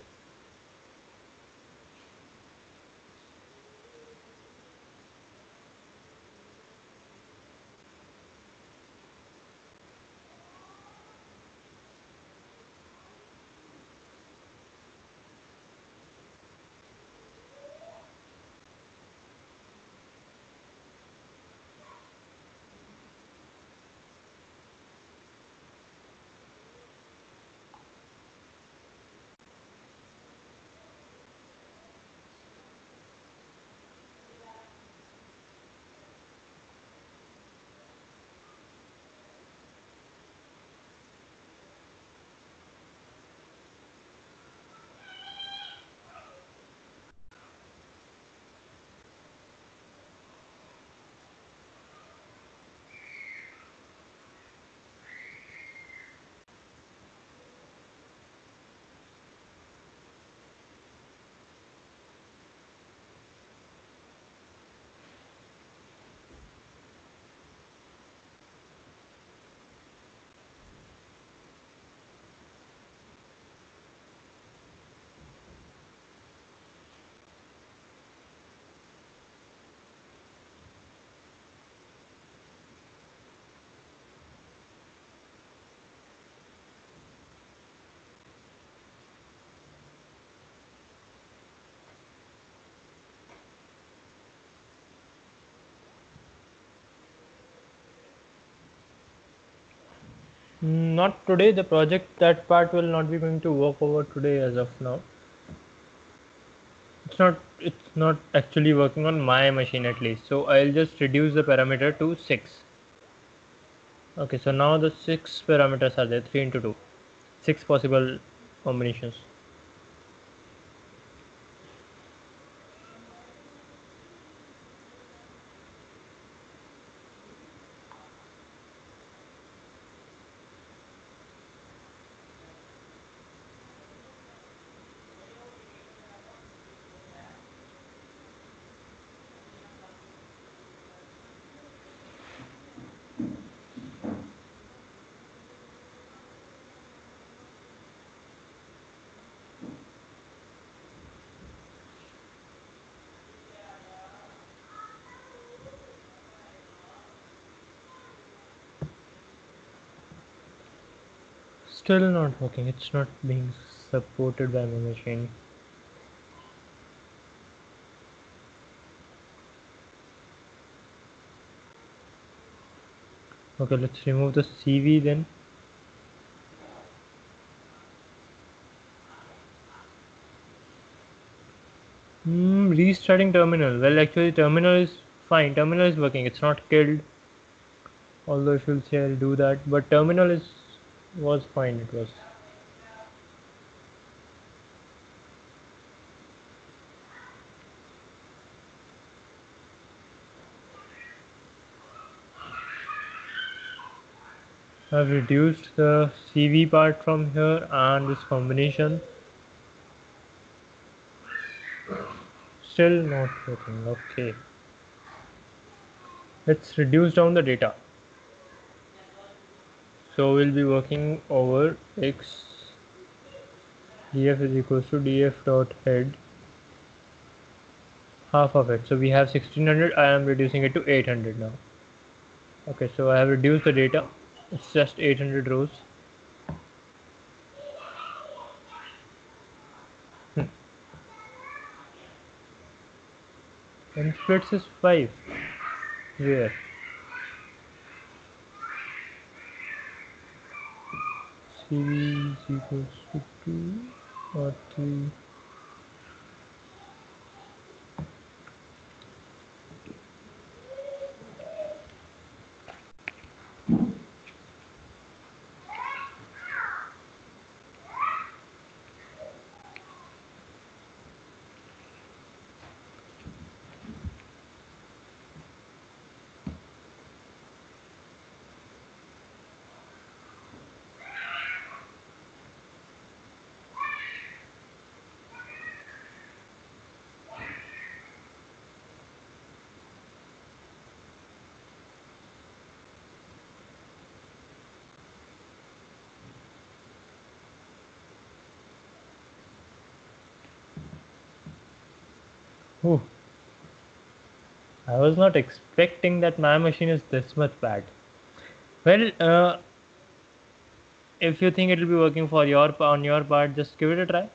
Not today. The project, that part will not be going to work over today as of now. It's not actually working on my machine at least. So I'll just reduce the parameter to 6. Okay, so now the 6 parameters are there, 3 into 2. 6 possible combinations. Still not working. It's not being supported by my machine. Okay, let's remove the CV then. Restarting terminal. Well, actually, terminal is fine. Terminal is working. It's not killed. Although if you'll say I'll do that, but terminal is was fine. It was. I've reduced the CV part from here and this combination. Still not working. Okay. Let's reduce down the data. So we'll be working over x df is equals to df dot head, half of it. So we have 1600. I am reducing it to 800 now. Okay, so I have reduced the data. It's just 800 rows. And splits is 5. Where? CV is equals to 2 or 3. Oh, I was not expecting that my machine is this much bad. Well, if you think it will be working for your on your part, just give it a try.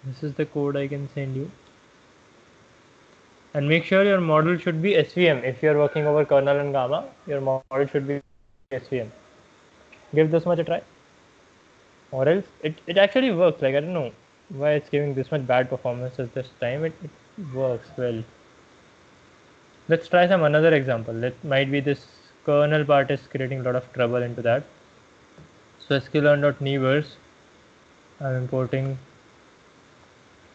This is the code I can send you. And make sure your model should be SVM. If you're working over kernel and gamma, your model should be SVM. Give this much a try. Or else it actually works. Like, I don't know why it's giving this much bad performance at this time. It works well. Let's try some another example. Let might be this kernel part is creating a lot of trouble into that. So sklearn.neighbors, I'm importing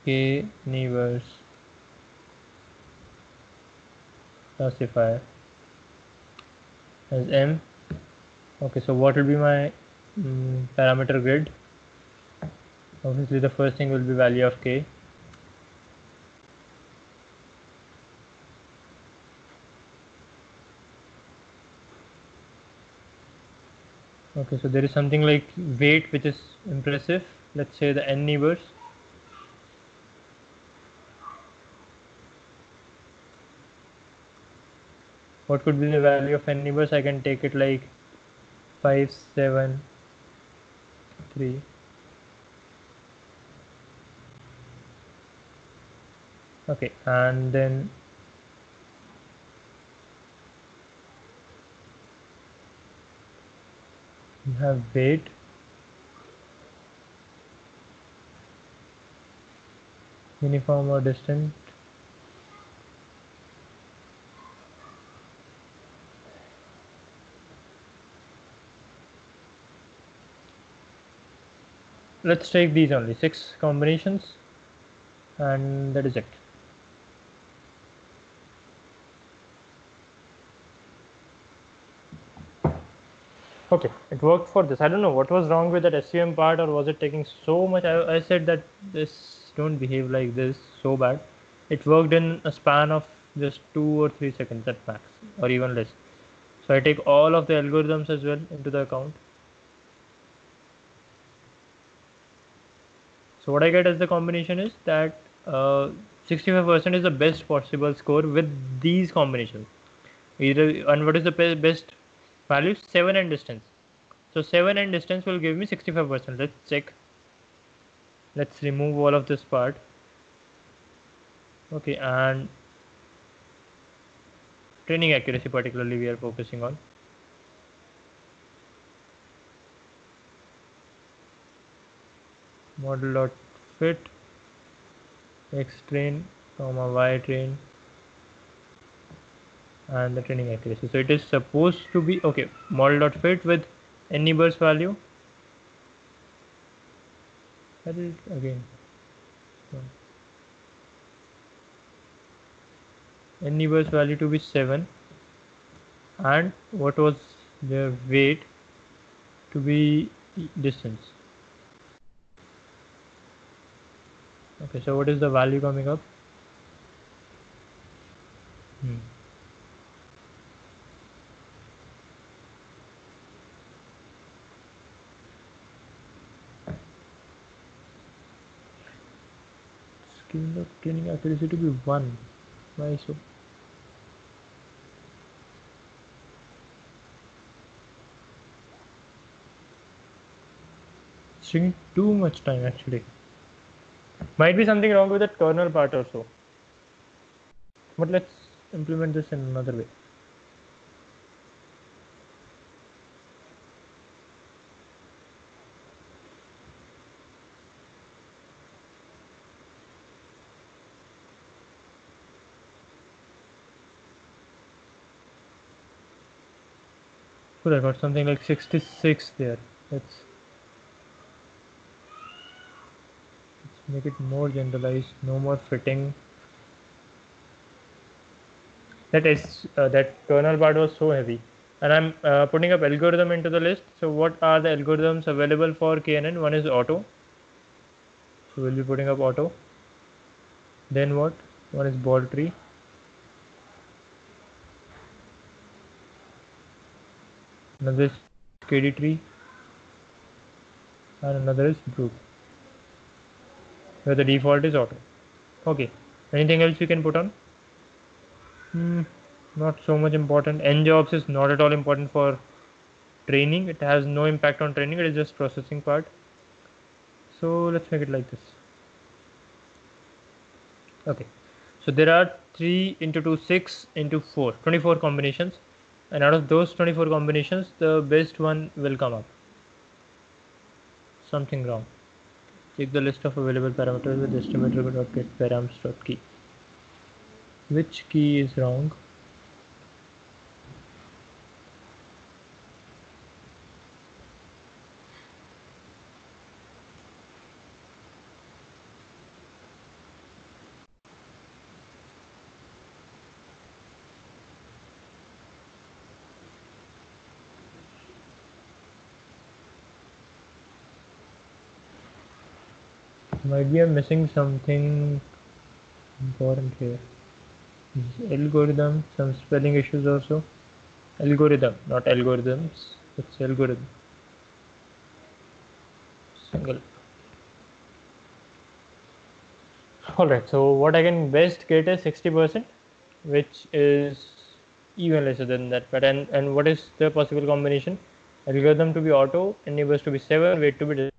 k neighbors classifier as m. Okay, so what will be my parameter grid? Obviously the first thing will be value of k. Okay, so there is something like weight which is impressive. Let's say the n neighbors. What could be the value of n neighbors? I can take it like 5, 7, 3. Okay, and then have weight, uniform or distant. Let's take these only 6 combinations, and that is it. Okay, it worked for this. I don't know what was wrong with that SUM part, or was it taking so much. I said that this don't behave like this so bad. It worked in a span of just 2 or 3 seconds at max, or even less. So I take all of the algorithms as well into the account. So what I get as the combination is that 65% is the best possible score with these combinations. Either, and what is the best value? 7 and distance. So 7 and distance will give me 65%. Let's check. Let's remove all of this part. Okay, and training accuracy particularly we are focusing on. Model dot fit x train comma y train and the training accuracy. So it is supposed to be okay. Model dot fit with any burst value. That is again. Any burst value to be 7, and what was the weight to be distance. Okay, so what is the value coming up? Scale of training accuracy to be 1. Why so? It's taking too much time actually. Might be something wrong with that kernel part or so. But let's implement this in another way. Cool, I got something like 66 there. Let's make it more generalized, no more fitting. That kernel part was so heavy, and I'm putting up algorithm into the list. So what are the algorithms available for KNN? One is auto, so we'll be putting up auto. Then what? One is ball tree. Another is KD tree, and another is Brook, where the default is auto. Okay. Anything else we can put on? Not so much important. Njobs is not at all important for training. It has no impact on training. It is just processing part. So let's make it like this. Okay. So there are 3 into 2, 6 into 4, 24 combinations. And out of those 24 combinations, the best one will come up. Something wrong. Check the list of available parameters with estimator.getParams.key. Which key is wrong? Might be I'm missing something important here. Algorithm, some spelling issues also. Algorithm, not algorithms. It's algorithm. Single. Alright, so what I can best get is 60%, which is even lesser than that. But and what is the possible combination? Algorithm to be auto, enables to be 7, weight to be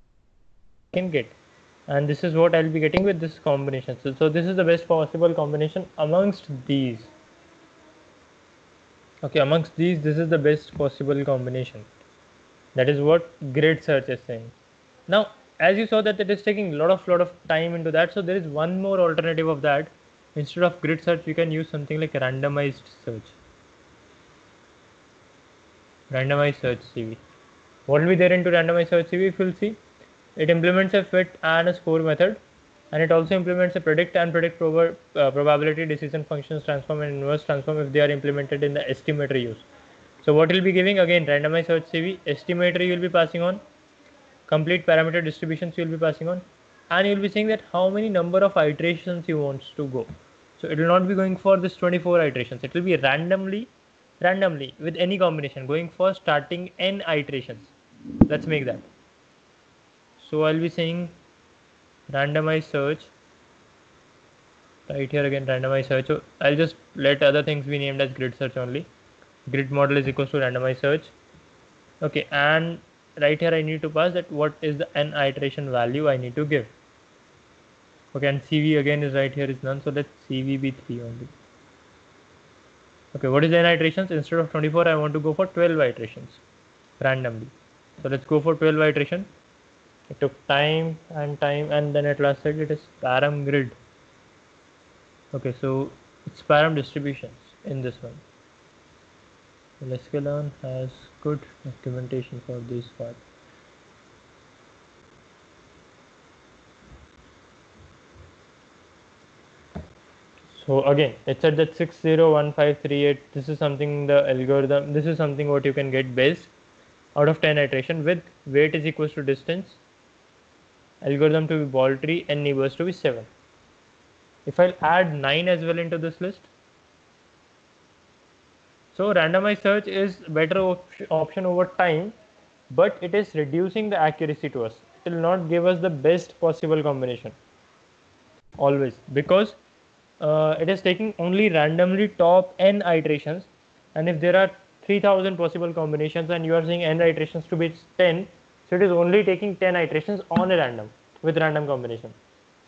can get. And this is what I'll be getting with this combination. So this is the best possible combination amongst these. Okay, amongst these, this is the best possible combination. That is what grid search is saying. Now, as you saw that it is taking a lot of time into that, so there is one more alternative of that. Instead of grid search, we can use something like randomized search. Randomized search CV. What will be there into randomized search CV? If you'll see, it implements a fit and a score method, and it also implements a predict and predict probability decision functions transform and inverse transform if they are implemented in the estimator use. So what will be giving again randomized search CV, estimator you will be passing on, complete parameter distributions you will be passing on, and you will be saying that how many number of iterations you want to go. So it will not be going for this 24 iterations, it will be randomly with any combination going for starting n iterations. Let's make that. So I'll be saying randomized search right here again, randomized search. So I'll just let other things be named as grid search only. Grid model is equals to randomized search. Okay, and right here I need to pass that what is the n iteration value I need to give. Okay, and CV again is right here is none, so let CV be 3 only. Okay, what is the n iterations? Instead of 24 I want to go for 12 iterations randomly. So let's go for 12 iteration. It took time, and then at last said it is param grid. Okay, so it's param distributions in this one. Sklearn has good documentation for this part. So again, it said that 601538. This is something the algorithm. This is something what you can get based out of 10 iteration with weight is equals to distance. Algorithm to be ball tree and neighbors to be 7. If I'll add 9 as well into this list, so randomized search is better option over time, but it is reducing the accuracy to us. It will not give us the best possible combination always, because it is taking only randomly top n iterations, and if there are 3000 possible combinations and you are saying n iterations to be 10, so it is only taking 10 iterations on a random with random combination.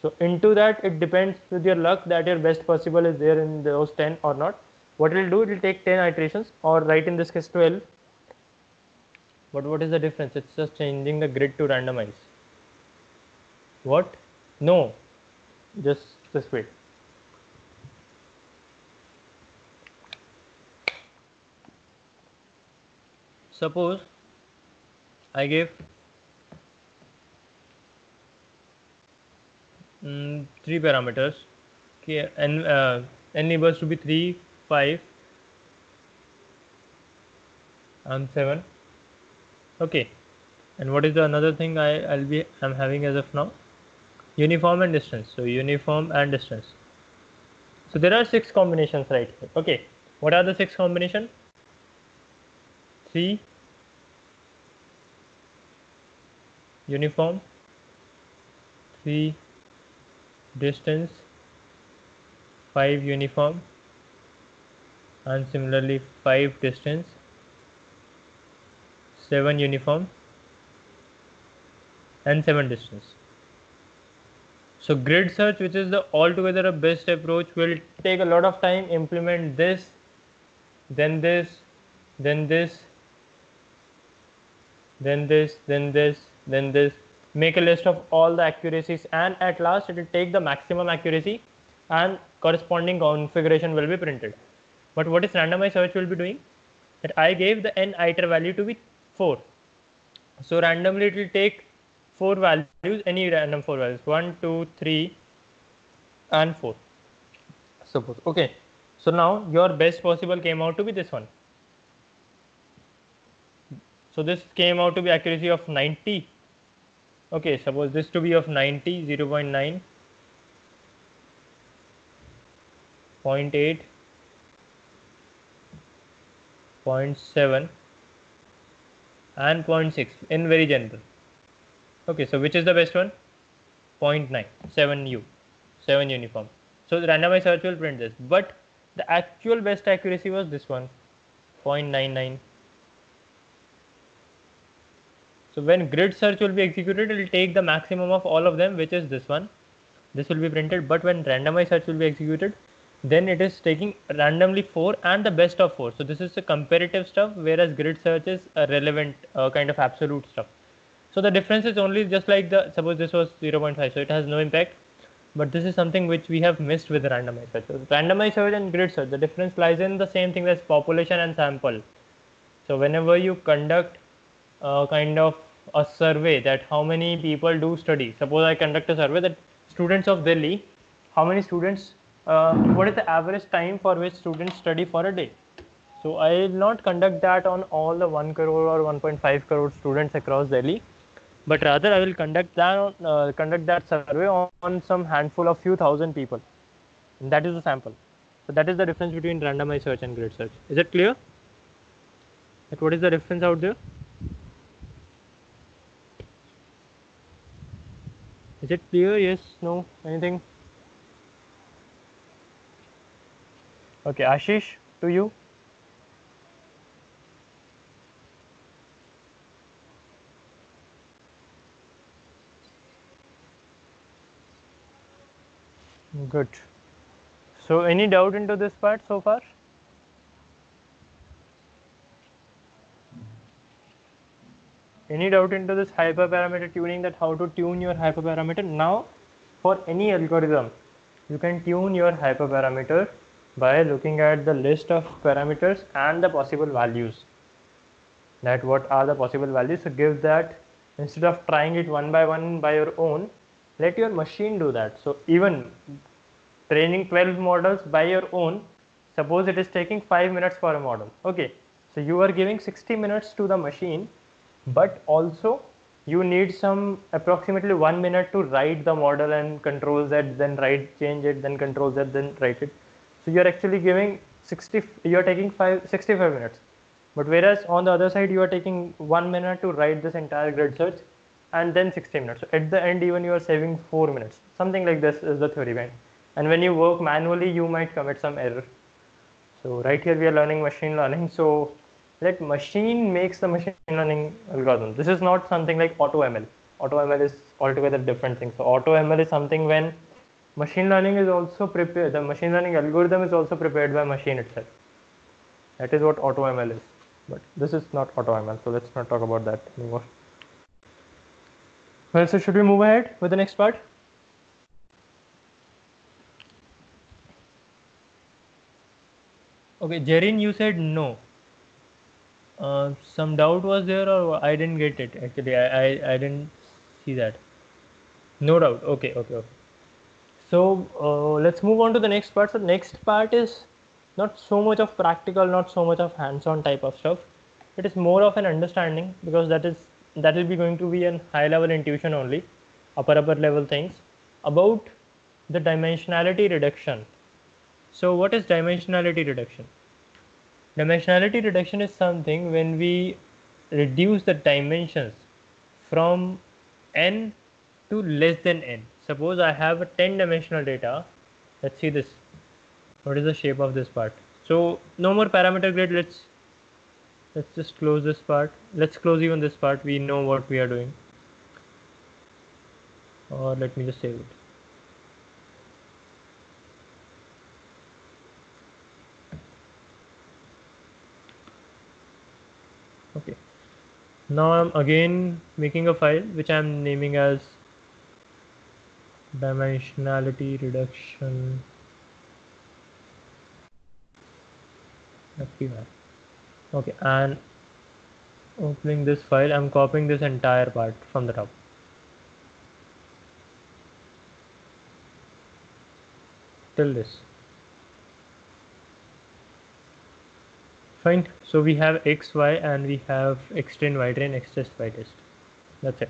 So into that it depends with your luck that your best possible is there in those 10 or not. What it will do, it will take 10 iterations, or right in this case 12. But what is the difference? It's just changing the grid to randomize. What? No, just wait. Suppose I give 3 parameters, okay, and n neighbors to be 3, 5 and 7. Okay, and what is the another thing I'm having as of now? Uniform and distance. So uniform and distance. So there are 6 combinations right here. Okay, what are the 6 combination? 3 uniform, 3 distance, 5 uniform, and similarly 5 distance, 7 uniform, and 7 distance. So grid search, which is the altogether a best approach, will take a lot of time. Implement this, then this, then this, then this, then this, then this. Make a list of all the accuracies, and at last it will take the maximum accuracy, and corresponding configuration will be printed. But what is randomized search will be doing? That I gave the n iter value to be 4. So randomly it will take 4 values, any random 4 values, 1, 2, 3, and 4. Suppose. Okay. So now your best possible came out to be this one. So this came out to be accuracy of 90. Okay, suppose this to be of 90, 0 0.9, 0.8, 0.7, and 0.6 in very general. Okay, so which is the best one? 0.9, 7U, 7 uniform. So the randomized search will print this, but the actual best accuracy was this one, 0.99. So when grid search will be executed, it will take the maximum of all of them, which is this one. This will be printed, but when randomized search will be executed, then it is taking randomly 4 and the best of 4. So this is the comparative stuff, whereas grid search is a relevant kind of absolute stuff. So the difference is only just like the, suppose this was 0.5, so it has no impact. But this is something which we have missed with randomized search. So randomized search and grid search, the difference lies in the same thing as population and sample. So whenever you conduct kind of a survey that how many people do study, suppose I conduct a survey that students of Delhi, how many students, what is the average time for which students study for a day? So I will not conduct that on all the 1 crore or 1.5 crore students across Delhi, but rather I will conduct that survey on some handful of few thousand people. And that is the sample. So that is the difference between randomized search and grid search. Is it clear? That what is the difference out there? Is it clear? Yes, no, anything? Okay, Ashish, to you. Good. So any doubt into this part so far? Any doubt into this hyperparameter tuning, that how to tune your hyperparameter? Now, for any algorithm, you can tune your hyperparameter by looking at the list of parameters and the possible values. That what are the possible values? So give that, instead of trying it one by your own, let your machine do that. So even training 12 models by your own, suppose it is taking 5 minutes for a model. Okay, so you are giving 60 minutes to the machine, but also you need some approximately 1 minute to write the model and control that, then write, change it, then control that, then write it. So you are actually giving 60, you are taking 65 minutes. But whereas on the other side, you are taking 1 minute to write this entire grid search and then 60 minutes. So at the end, even you are saving 4 minutes. Something like this is the theory behind. And when you work manually, you might commit some error. So right here, we are learning machine learning. So let machine makes the machine learning algorithm. This is not something like AutoML. AutoML is altogether different thing. So AutoML is something when machine learning is also prepared, the machine learning algorithm is also prepared by machine itself. That is what AutoML is. But this is not AutoML, so let's not talk about that anymore. Well, so should we move ahead with the next part? Okay, Jerin, you said no. Some doubt was there, or I didn't get it. Actually, I didn't see that. No doubt. Okay, okay, okay. So let's move on to the next part. So next part is not so much of practical, not so much of hands-on type of stuff. It is more of an understanding, because that will be going to be an high-level intuition only, upper level things about the dimensionality reduction. So what is dimensionality reduction? Dimensionality reduction is something when we reduce the dimensions from n to less than n. Suppose I have a 10 dimensional data. Let's see this. What is the shape of this part? So no more parameter grid. Let's just close this part. Let's close even this part. We know what we are doing. Or let me just save it. Okay. Now I'm again making a file which I'm naming as dimensionality reduction. Okay, and opening this file, I'm copying this entire part from the top. Till this. Fine. So we have X, Y, and we have Xtrain, Ytrain, Xtest, Ytest. That's it.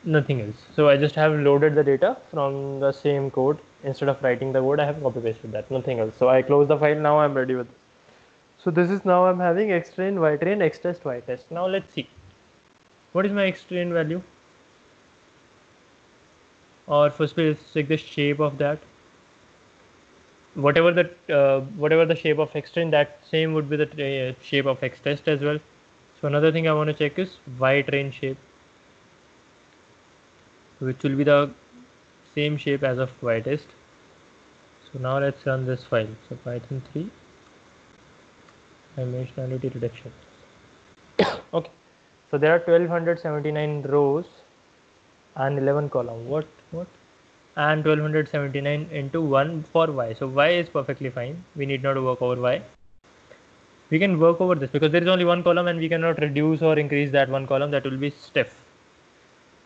Nothing else. So I just have loaded the data from the same code. Instead of writing the code, I have copy pasted that. Nothing else. So I close the file. Now I'm ready with this. So this is now I'm having Xtrain, Ytrain, Xtest, Ytest. Now let's see. What is my Xtrain value? Or firstly, let's check the shape of that. Whatever the shape of Xtrain, that same would be the shape of Xtest as well. So another thing I want to check is Ytrain shape, which will be the same shape as of Ytest. So now let's run this file. So Python 3 dimensionality reduction. Okay, so there are 1279 rows and 11 column. What? And 1279 into 1 for y. So y is perfectly fine. We need not work over y. We can work over this because there is only one column and we cannot reduce or increase that one column. That will be stiff.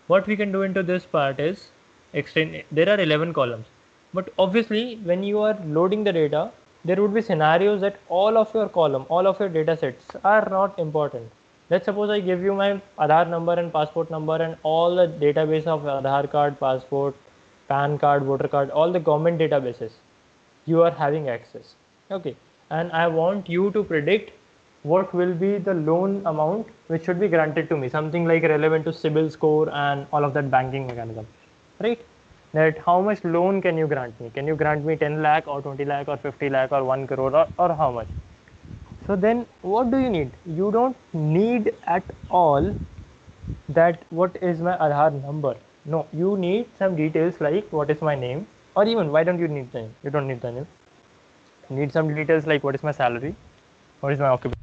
What we can do into this part is extend. There are 11 columns, but obviously when you are loading the data, there would be scenarios that all of your column, all of your data sets are not important. Let's suppose I give you my Aadhaar number and passport number and all the database of Aadhaar card, passport, PAN card, voter card, all the government databases you are having access. Okay, and I want you to predict what will be the loan amount which should be granted to me, something like relevant to CIBIL score and all of that banking mechanism, right? That how much loan can you grant me? Can you grant me 10 lakh or 20 lakh or 50 lakh or 1 crore or how much? So then what do you need? You don't need at all that what is my Aadhaar number. No, you need some details like what is my name, or even why don't you need the name? You don't need the name. You need some details like what is my salary, what is my occupation.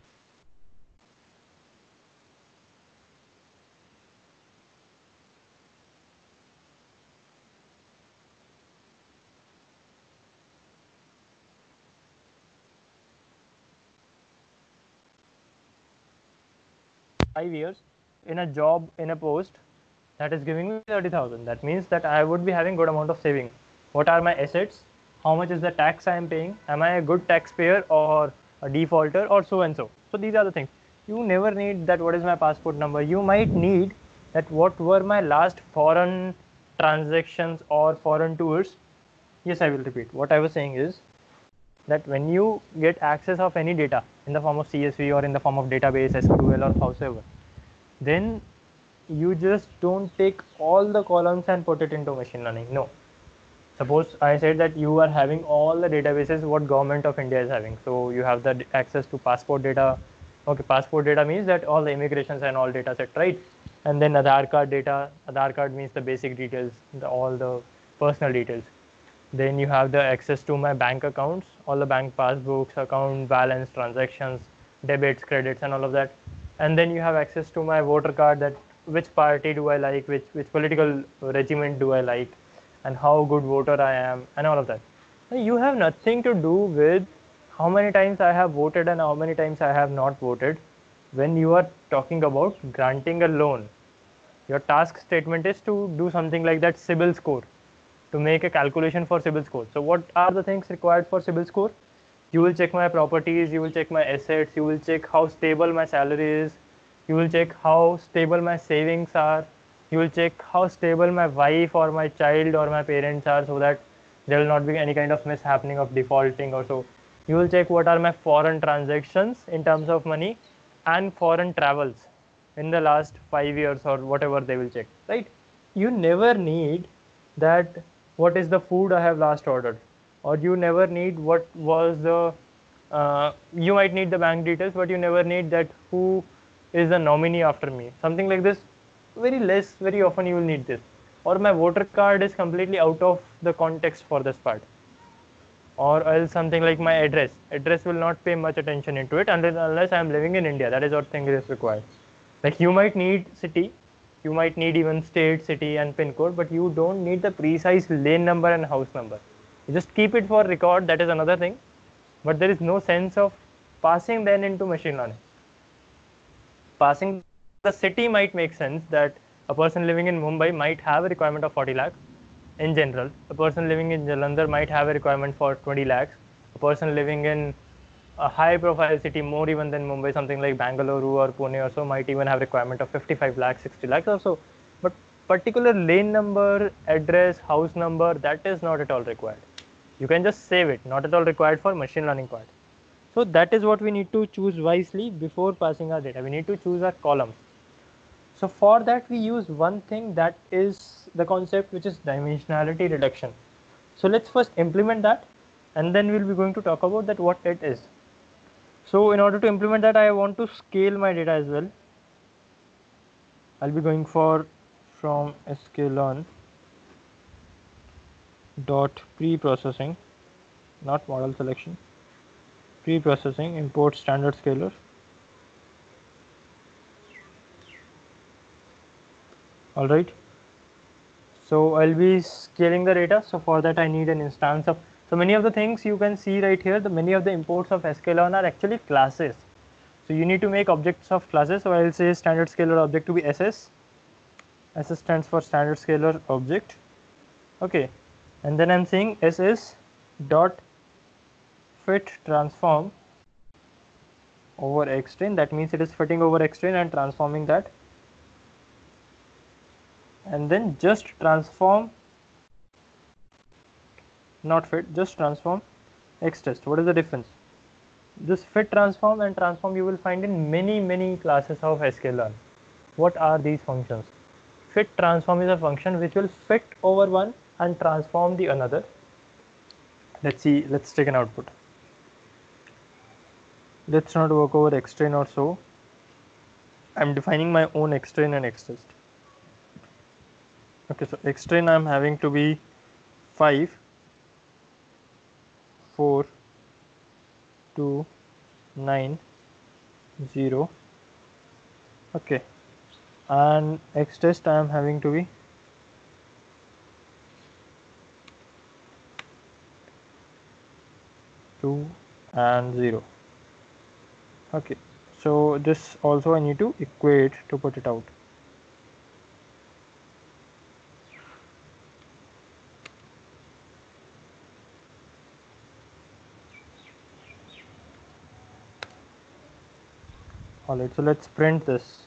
5 years in a job in a post that is giving me 30,000. That means that I would be having good amount of saving. What are my assets? How much is the tax I am paying? Am I a good taxpayer or a defaulter or so and so? So these are the things. You never need that what is my passport number. You might need that what were my last foreign transactions or foreign tours. Yes, I will repeat. What I was saying is that when you get access of any data in the form of CSV or in the form of database, SQL or howsoever, then you just don't take all the columns and put it into machine learning. No. Suppose I said that you are having all the databases what government of India is having. So you have the access to passport data. Okay, passport data means that all the immigrations and all data set, right? And then Aadhaar card data. Aadhaar card means the basic details, all the personal details. Then you have the access to my bank accounts, all the bank passbooks, account balance, transactions, debits, credits, and all of that. And then you have access to my voter card, that which party do I like, which political regiment do I like, and how good voter I am, and all of that. You have nothing to do with how many times I have voted and how many times I have not voted. When you are talking about granting a loan, your task statement is to do something like that CIBIL score, to make a calculation for CIBIL score. So what are the things required for CIBIL score? You will check my properties, you will check my assets, you will check how stable my salary is, you will check how stable my savings are, you will check how stable my wife or my child or my parents are, so that there will not be any kind of mishappening of defaulting or so. You will check what are my foreign transactions in terms of money and foreign travels in the last 5 years or whatever they will check, right? You never need that what is the food I have last ordered, or you never need what was the you might need the bank details, but you never need that who is the nominee after me, something like this. Very less, very often you will need this, or my voter card is completely out of the context for this part, or else something like my address will not pay much attention into it unless I am living in India. That is what thing is required. Like you might need city, you might need even state, city and pin code, but you don't need the precise lane number and house number. You just keep it for record, that is another thing, but there is no sense of passing then into machine learning. Passing the city might make sense, that a person living in Mumbai might have a requirement of 40 lakhs in general. A person living in Jalandhar might have a requirement for 20 lakhs. A person living in a high profile city, more even than Mumbai, something like Bangalore or Pune or so, might even have requirement of 55 lakhs, 60 lakhs or so. But particular lane number, address, house number, that is not at all required. You can just save it, not at all required for machine learning part. So that is what we need to choose wisely before passing our data. We need to choose our columns. So for that we use one thing, that is the concept which is dimensionality reduction. So let's first implement that, and then we'll be going to talk about that what it is. So in order to implement that, I want to scale my data as well. I'll be going for from sklearn dot pre-processing. not model selection, pre-processing, import standard scalar. All right. So I'll be scaling the data. So for that I need an instance of, so many of the things you can see right here, the many of the imports of sklearn are actually classes. So you need to make objects of classes. So I'll say standard scalar object to be SS. SS stands for standard scalar object. Okay. And then I'm saying SS dot fit transform over xtrain. That means it is fitting over xtrain and transforming that. And then just transform, not fit, just transform xtest. What is the difference? This fit transform and transform you will find in many classes of sklearn. What are these functions? Fit transform is a function which will fit over one and transform the another. Let's see, let's take an output. Let's not work over xtrain or so. I'm defining my own xtrain and xtest. Okay, so xtrain I'm having to be 5, 4, 2, 9, 0. Okay, and xtest I am having to be 2 and 0. Okay, so this also I need to equate to put it out. Alright, so let's print this.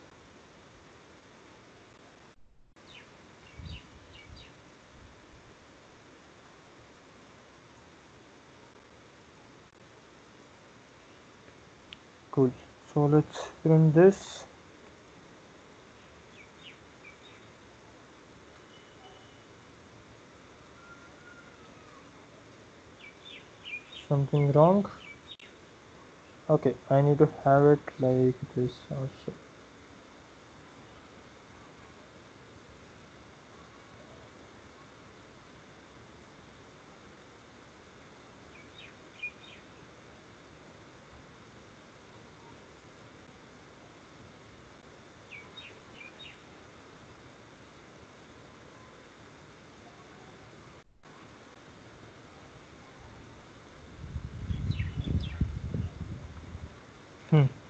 Cool. So let's print this. Something wrong. Okay, I need to have it like this also.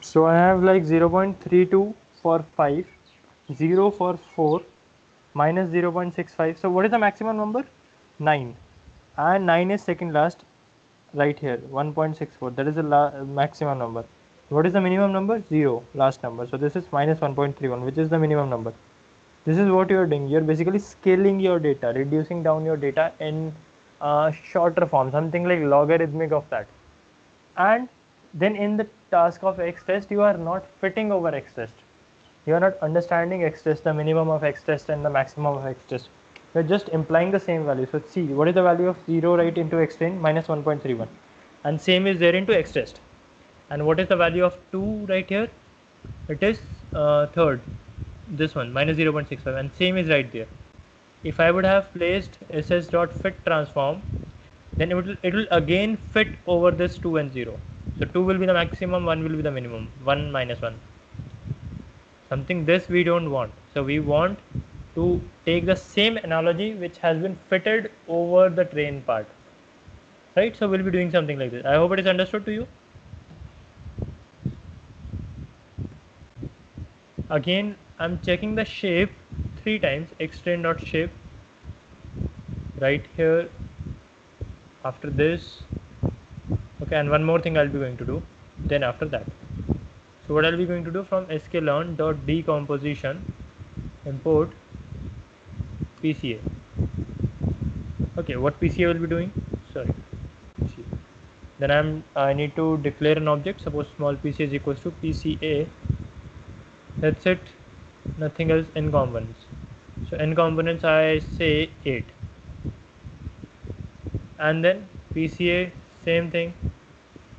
So I have like 0.32 for 5, 0 for 4, minus 0.65. So what is the maximum number? 9. And 9 is second last right here, 1.64. That is the maximum number. What is the minimum number? 0, last number. So this is minus 1.31, which is the minimum number. This is what you're doing. You're basically scaling your data, reducing down your data in shorter form, something like logarithmic of that. And then in the task of xtest, you are not fitting over xtest. You are not understanding xtest, the minimum of xtest and the maximum of xtest. You're just implying the same value. So see, what is the value of 0 right into xtrain? Minus 1.31. And same is there into xtest. And what is the value of 2 right here? It is third, this one, minus 0.65, and same is right there. If I would have placed ss.fit transform, then it will again fit over this 2 and 0. So 2 will be the maximum, 1 will be the minimum, 1 minus 1. Something this we don't want. So we want to take the same analogy which has been fitted over the train part. Right? So we'll be doing something like this. I hope it is understood to you. Again, I'm checking the shape 3 times, xtrain.shape, right here, after this. Okay, and one more thing I'll be going to do then after that. So what I'll be going to do, from sklearn.decomposition import PCA. Okay, what PCA will be doing? Sorry, PCA. Then I need to declare an object. Suppose small pca is equals to PCA. That's it, nothing else. N components. So n components I say 8, and then PCA same thing,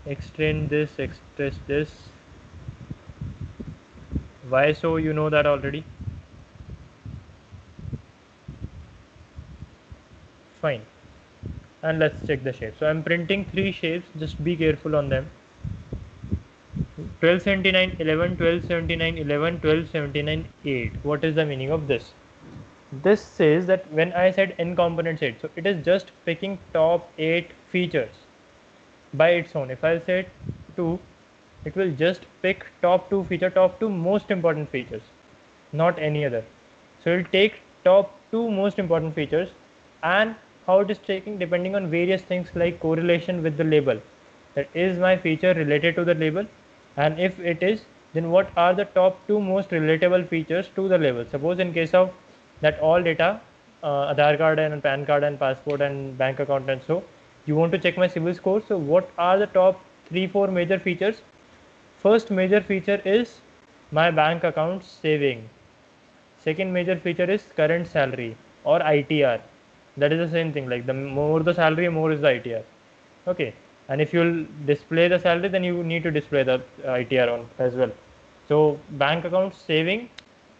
xtrain this, xtest this. Why so? You know that already. Fine. and let's check the shape. So I'm printing 3 shapes, just be careful on them. 1279 11, 1279 11, 1279 8. What is the meaning of this? This says that when I said n components 8, so it is just picking top 8 features by its own. If I say 2, it will just pick top 2 feature, top 2 most important features, not any other. So it will take top 2 most important features, and how it is taking depending on various things like correlation with the label. That is my feature related to the label, and if it is, then what are the top 2 most relatable features to the label. Suppose in case of that all data, Aadhaar card and PAN card and passport and bank account, and so you want to check my CIBIL score. So what are the top 3-4 major features? First major feature is my bank account saving. Second major feature is current salary or ITR. That is the same thing, like the more the salary, more is the ITR. Okay, and if you'll display the salary, then you need to display the ITR on as well. So bank account saving,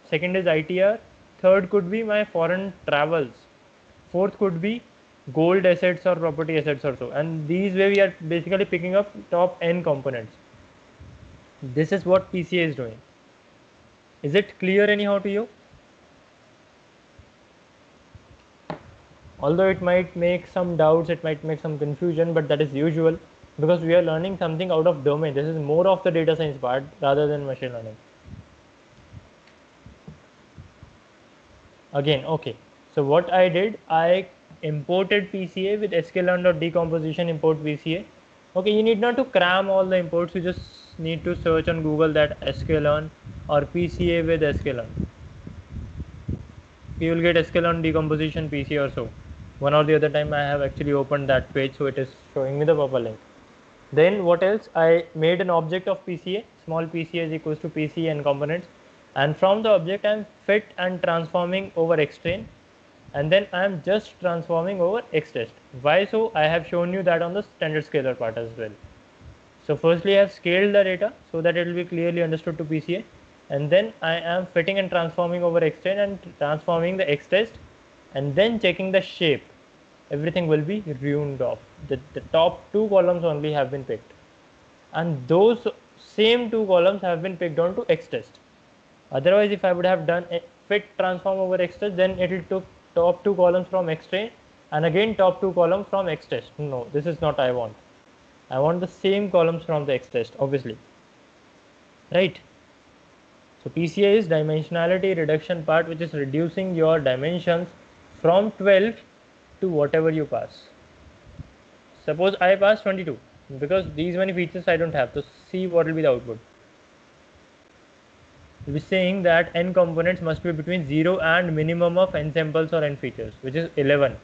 second is ITR, third could be my foreign travels, fourth could be gold assets or property assets or so, and these way we are basically picking up top n components. This is what PCA is doing. Is it clear anyhow to you? Although it might make some doubts, it might make some confusion, but that is usual because we are learning something out of domain. This is more of the data science part rather than machine learning. Again, okay. So what I did, I imported PCA with sklearn.decomposition import PCA. Okay, you need not to cram all the imports. You just need to search on Google that sklearn or PCA with sklearn. You will get sklearn decomposition PC or so. One or the other time I have actually opened that page, so it is showing me the purple link. Then what else? I made an object of PCA. Small PCA is equals to PCA and components, and from the object I am fit and transforming over xtrain, and then I am just transforming over xtest. Why so? I have shown you that on the standard scalar part as well. So firstly I have scaled the data so that it will be clearly understood to PCA, and then I am fitting and transforming over xtrain and transforming the xtest, and then checking the shape. Everything will be ruined off. The top 2 columns only have been picked, and those same 2 columns have been picked onto xtest. Otherwise, if I would have done a fit transform over xtest, then it will took top 2 columns from xtrain and again top 2 columns from xtest. No, this is not I want. I want the same columns from the xtest, obviously, right? So PCA is dimensionality reduction part, which is reducing your dimensions from 12 to whatever you pass. Suppose I pass 22, because these many features I don't have. So see what will be the output. We'll be saying that n components must be between 0 and minimum of n samples or n features, which is 11.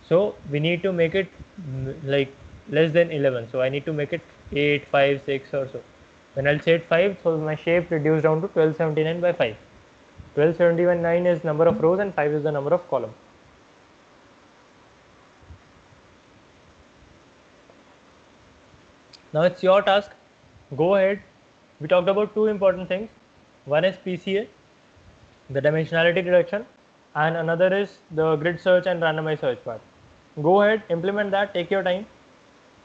So we need to make it like less than 11. So I need to make it 8, 5, 6 or so. When I'll say it 5, so my shape reduced down to 1279 by 5. 1279 is number of rows and 5 is the number of columns. Now it's your task. Go ahead. We talked about 2 important things. One is PCA, the dimensionality reduction, and another is the grid search and randomized search part. Go ahead, implement that, take your time,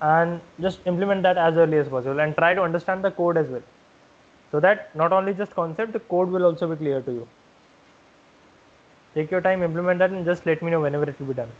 and just implement that as early as possible, and try to understand the code as well, so that not only just concept, the code will also be clear to you. Take your time, implement that, and just let me know whenever it will be done.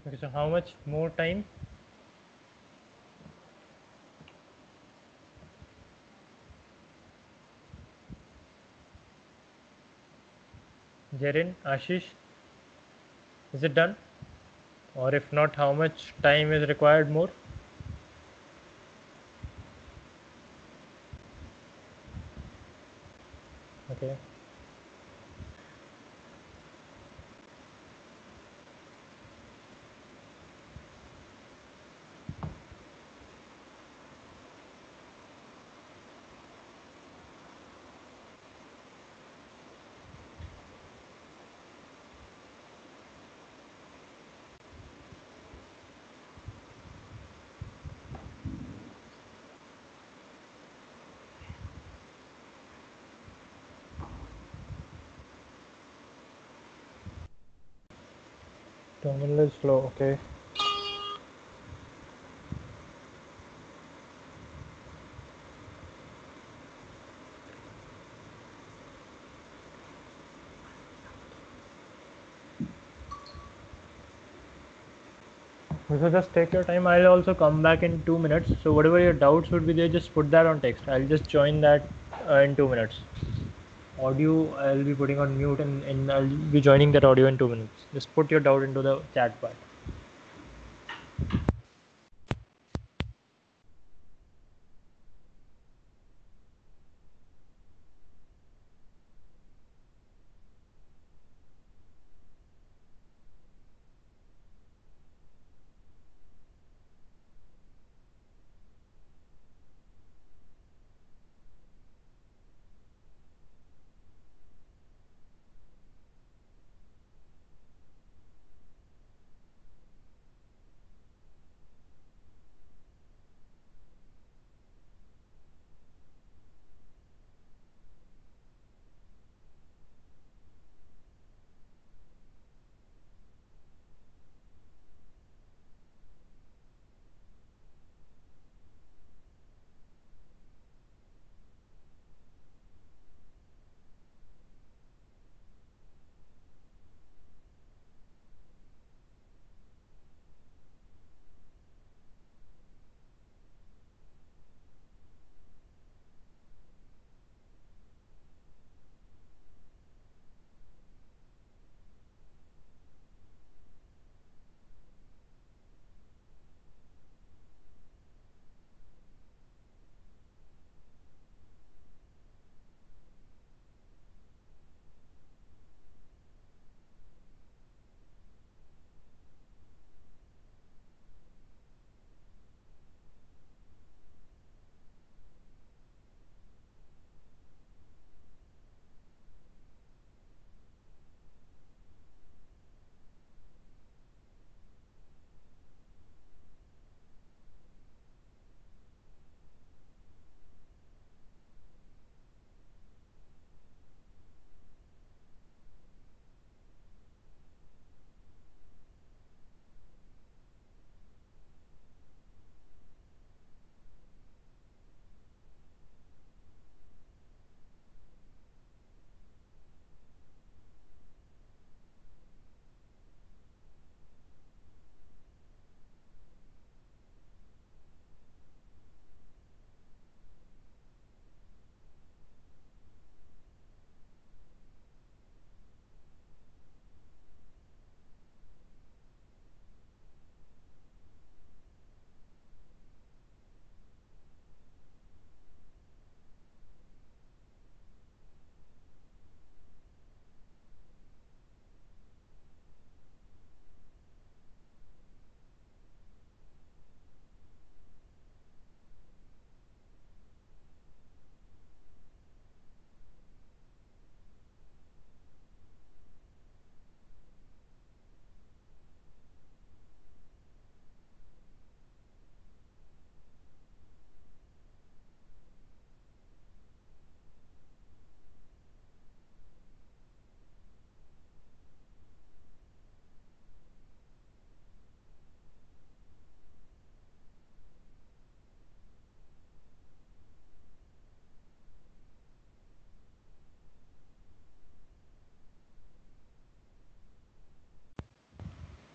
Okay, so how much more time? Jerin, Ashish, is it done? Or if not, how much time is required more? Okay. Terminal is slow, okay. So just take your time. I'll also come back in 2 minutes. So whatever your doubts would be there, just put that on text. I'll just join that in 2 minutes. Audio I'll be putting on mute and I'll be joining that audio in 2 minutes. Just put your doubt into the chat part.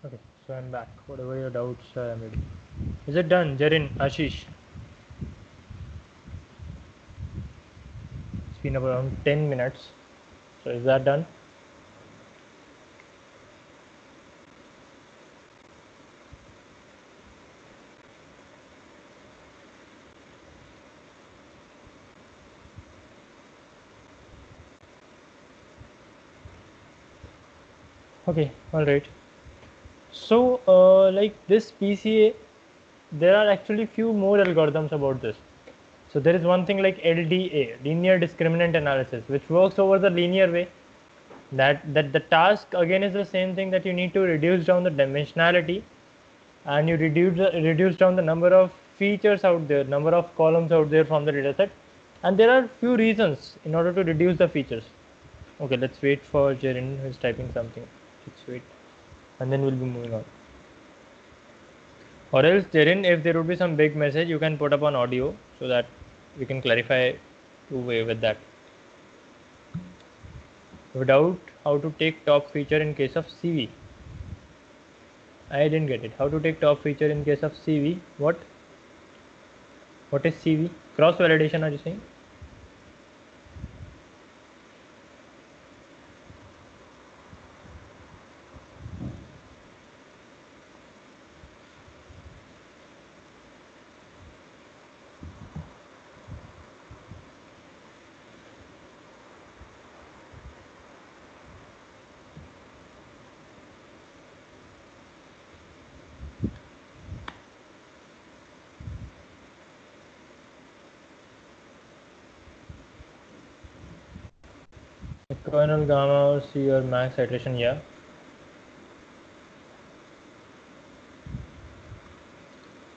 Okay, so I'm back. Whatever your doubts are, I'm ready. Is it done, Jarin, Ashish? It's been around 10 minutes. So is that done? Okay, all right. So, like this PCA, there are actually few more algorithms about this. So there is one thing like LDA, linear discriminant analysis, which works over the linear way. That the task again is the same thing, that you need to reduce down the dimensionality, and you reduce down the number of features out there, number of columns out there from the dataset, and there are few reasons in order to reduce the features. Okay, let's wait for Jerin who is typing something. Let's wait, and then we'll be moving on. Or else, Jerin, if there would be some big message, you can put up on audio so that we can clarify two-way with that. Without how to take top feature in case of CV. I didn't get it. How to take top feature in case of CV? What? What is CV? Cross validation, are you saying? Kernel gamma C or max iteration, yeah.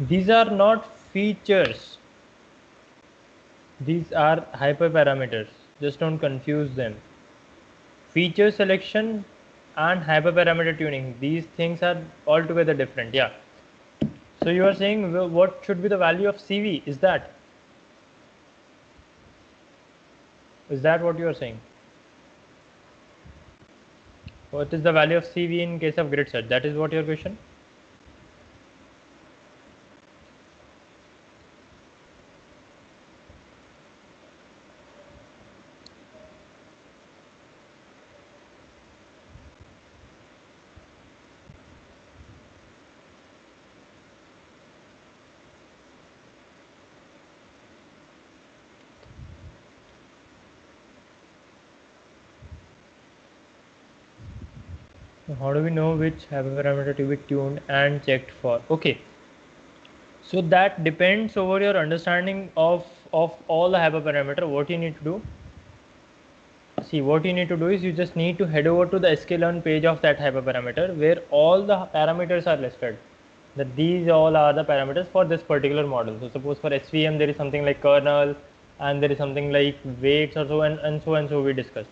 These are not features. These are hyperparameters. Just don't confuse them. Feature selection and hyperparameter tuning. These things are altogether different. Yeah. So you are saying what should be the value of CV? Is that what you are saying? What is the value of CV in case of grid search? That is what your question? How do we know which hyperparameter to be tuned and checked for? Okay, so that depends over your understanding of all the hyperparameter. What you need to do, see, what you need to do is you just need to head over to the sklearn page of that hyperparameter where all the parameters are listed, that these all are the parameters for this particular model. So suppose for SVM there is something like kernel, and there is something like weights or so, and so we discussed.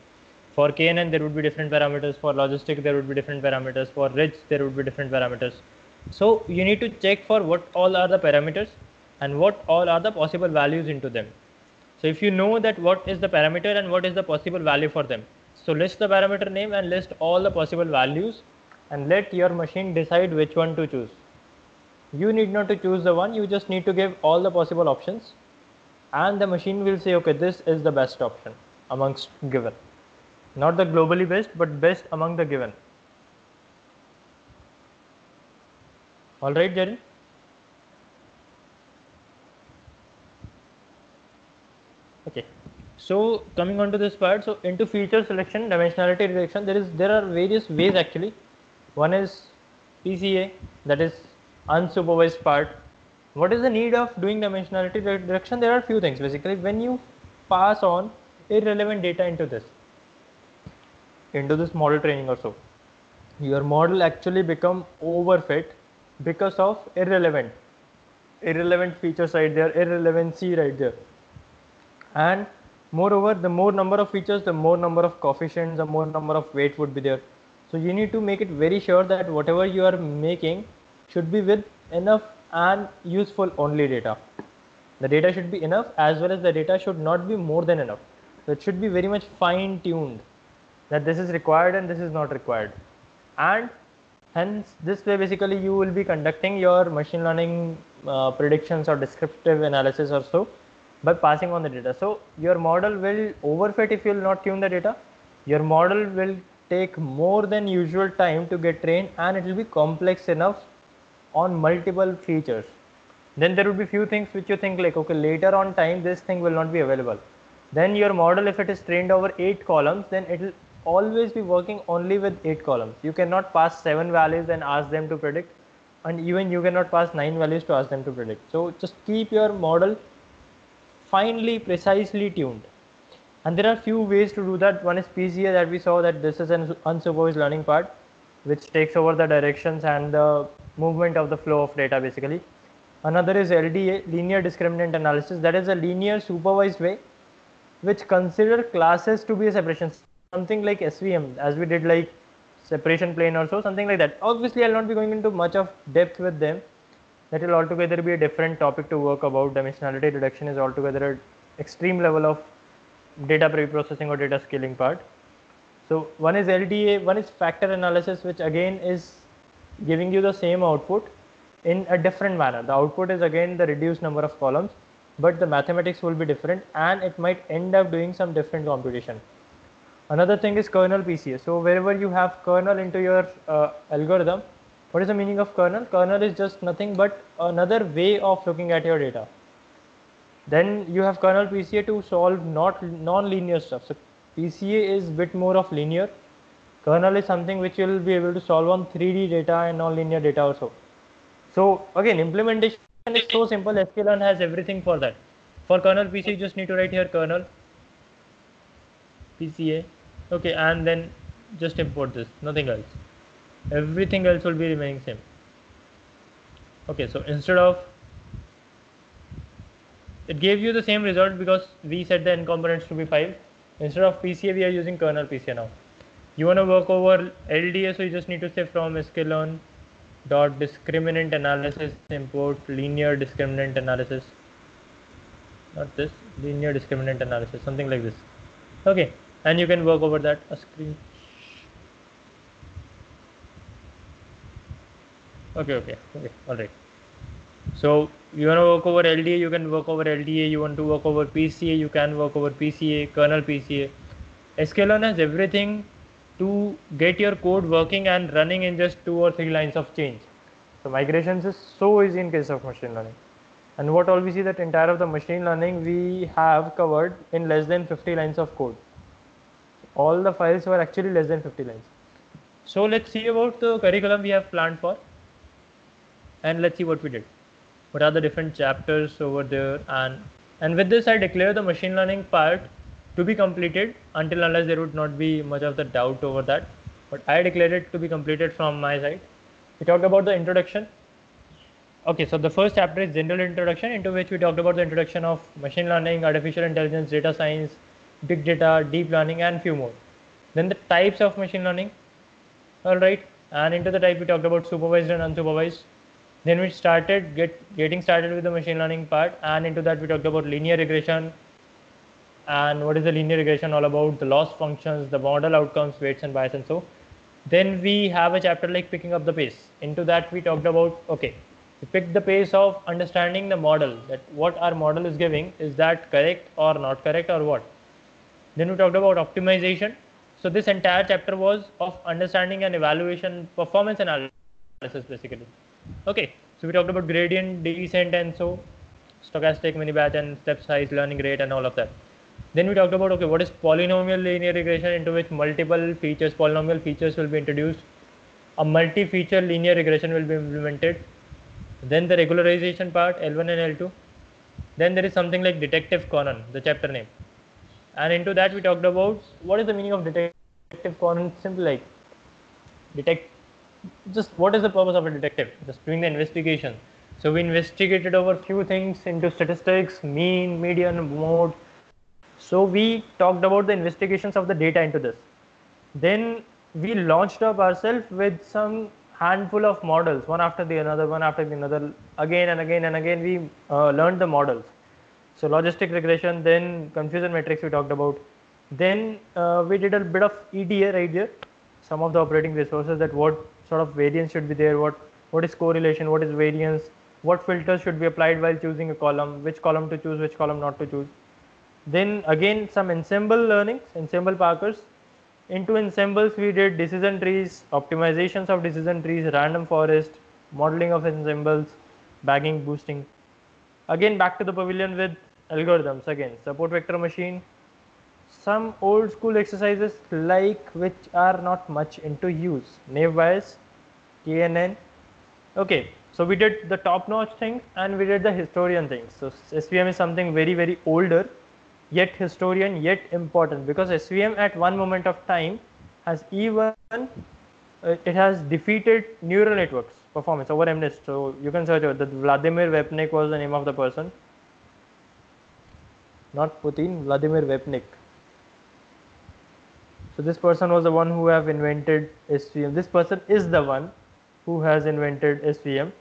For KNN there would be different parameters, for logistic there would be different parameters, for rich there would be different parameters. So you need to check for what all are the parameters and what all are the possible values into them. So if you know that what is the parameter and what is the possible value for them, so list the parameter name and list all the possible values, and let your machine decide which one to choose. You need not to choose the one, you just need to give all the possible options, and the machine will say, okay, this is the best option amongst given. Not the globally best, but best among the given. Alright, Jerry? Okay. So coming on to this part, so into feature selection, dimensionality reduction, there are various ways actually. One is PCA, that is unsupervised part. What is the need of doing dimensionality reduction? There are few things basically. When you pass on irrelevant data into this model training or so, your model actually become overfit because of irrelevant features right there, irrelevancy right there. And moreover, the more number of features, the more number of coefficients, the more number of weight would be there. So you need to make it very sure that whatever you are making should be with enough and useful only data. The data should be enough, as well as the data should not be more than enough. So it should be very much fine tuned, that this is required and this is not required. And Hence, this way basically you will be conducting your machine learning predictions or descriptive analysis or so by passing on the data. So your model will overfit if you will not tune the data. Your model will take more than usual time to get trained, and it will be complex enough on multiple features. Then there will be few things which you think like, okay, later on time this thing will not be available. Then your model, if it is trained over 8 columns, then it will always be working only with 8 columns. You cannot pass 7 values and ask them to predict, and even you cannot pass 9 values to ask them to predict. So just keep your model finely, precisely tuned. And there are few ways to do that. One is PCA, that we saw that this is an unsupervised learning part which takes over the directions and the movement of the flow of data basically. Another is LDA, linear discriminant analysis. That is a linear supervised way which consider classes to be a separation, something like SVM as we did like separation plane or so, something like that. Obviously I'll not be going into much of depth with them. That will altogether be a different topic to work about. Dimensionality reduction is altogether an extreme level of data pre-processing or data scaling part. So one is LDA, one is factor analysis, which again is giving you the same output in a different manner. The output is again the reduced number of columns, but the mathematics will be different and it might end up doing some different computation. Another thing is kernel PCA. So wherever you have kernel into your algorithm, what is the meaning of kernel? Kernel is just nothing but another way of looking at your data. Then you have kernel PCA to solve not non-linear stuff. So PCA is bit more of linear. Kernel is something which you will be able to solve on 3D data and non-linear data also. So again, implementation is so simple. sklearn has everything for that. For kernel PCA, you just need to write here kernel PCA, okay, and then just import this, nothing else. Everything else will be remaining same. Okay, so instead of, it gave you the same result because we set the n components to be 5. Instead of PCA, we are using kernel PCA now. You want to work over LDA, so you just need to say from sklearn dot discriminant analysis import linear discriminant analysis, not this, linear discriminant analysis, something like this. Okay, and you can work over that. A screen. Okay, all right. So you want to work over LDA, you can work over LDA. You want to work over PCA, you can work over PCA, kernel PCA. sklearn has everything to get your code working and running in just 2 or 3 lines of change. So migrations is so easy in case of machine learning. And what all we see, that entire of the machine learning we have covered in less than 50 lines of code. All the files were actually less than 50 lines. So let's see about the curriculum we have planned for, and let's see what we did. What are the different chapters over there, and with this I declare the machine learning part to be completed until unless there would not be much of the doubt over that. But I declare it to be completed from my side. We talked about the introduction. Okay, so the first chapter is general introduction, into which we talked about the introduction of machine learning, artificial intelligence, data science, big data, deep learning, and few more. Then the types of machine learning. All right, and into the type we talked about supervised and unsupervised. Then we started getting started with the machine learning part, and into that we talked about linear regression. And what is the linear regression all about? The loss functions, the model outcomes, weights and bias, and so. Then we have a chapter like picking up the pace. Into that we talked about, okay, we pick the pace of understanding the model, that what our model is giving, is that correct or not correct or what. Then we talked about optimization. So this entire chapter was of understanding and evaluation, performance analysis basically. Okay, so we talked about gradient descent and so stochastic, mini batch, and step size, learning rate, and all of that. Then we talked about, okay, what is polynomial linear regression, into which multiple features, polynomial features will be introduced. A multi-feature linear regression will be implemented. Then the regularization part, L1 and L2. Then there is something like detective Conan, the chapter name. And into that we talked about what is the meaning of detective Conan. Simply like detect, just what is the purpose of a detective? Just doing the investigation. So we investigated over few things into statistics, mean, median, mode. So we talked about the investigations of the data into this. Then we launched up ourselves with some handful of models, one after the another, one after the another, again and again and again we learned the models. So logistic regression, then confusion matrix we talked about. Then we did a bit of EDA right there, some of the operating resources, that what sort of variance should be there, what is correlation, what is variance, what filters should be applied while choosing a column, which column to choose, which column not to choose. Then again some ensemble learnings, ensemble Parkers. Into ensembles we did decision trees, optimizations of decision trees, random forest, modeling of ensembles, bagging, boosting. Again back to the pavilion with algorithms, again support vector machine, some old school exercises like which are not much into use, naive Bayes, KNN. Okay, so we did the top notch things and we did the historian things. So SVM is something very older, yet historian, yet important, because SVM at one moment of time has even it has defeated neural networks performance over MNIST. So you can search out that Vladimir Vepnik was the name of the person, not Putin, Vladimir Vepnik. So this person was the one who have invented SVM. This person is the one who has invented SVM.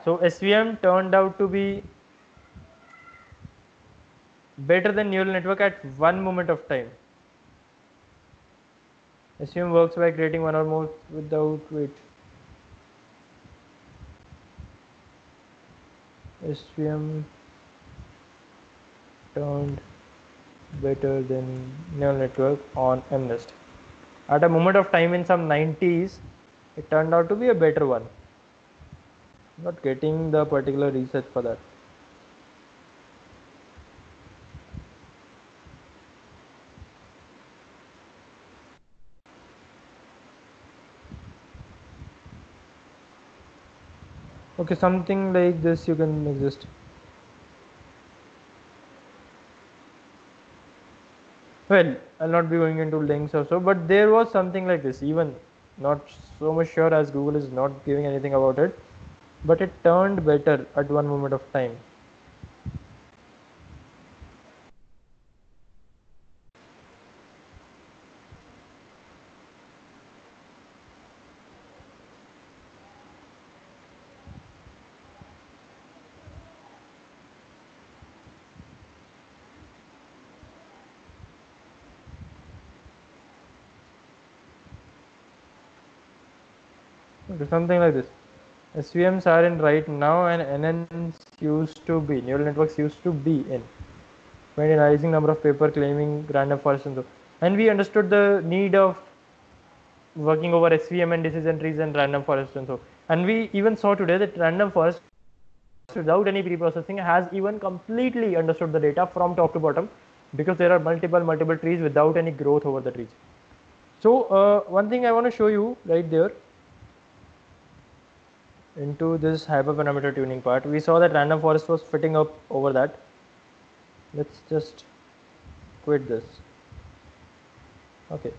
So SVM turned out to be better than neural network at one moment of time. SVM works by creating one or more without wait. SVM turned better than neural network on MNIST. At a moment of time in some 90s, it turned out to be a better one. Not getting the particular research for that. Okay, something like this you can exist. Well, I'll not be going into links or so, but there was something like this, even not so much sure as Google is not giving anything about it, but it turned better at one moment of time. Okay, something like this. SVMs are in right now and NNs used to be, neural networks used to be in. When a rising number of paper claiming random forest and so. And we understood the need of working over SVM and decision trees and random forest and so. And we even saw today that random forest without any pre-processing has even completely understood the data from top to bottom, because there are multiple trees without any growth over the trees. So one thing I want to show you right there into this hyperparameter tuning part, we saw that random forest was fitting up over that. Let's just quit this. Okay.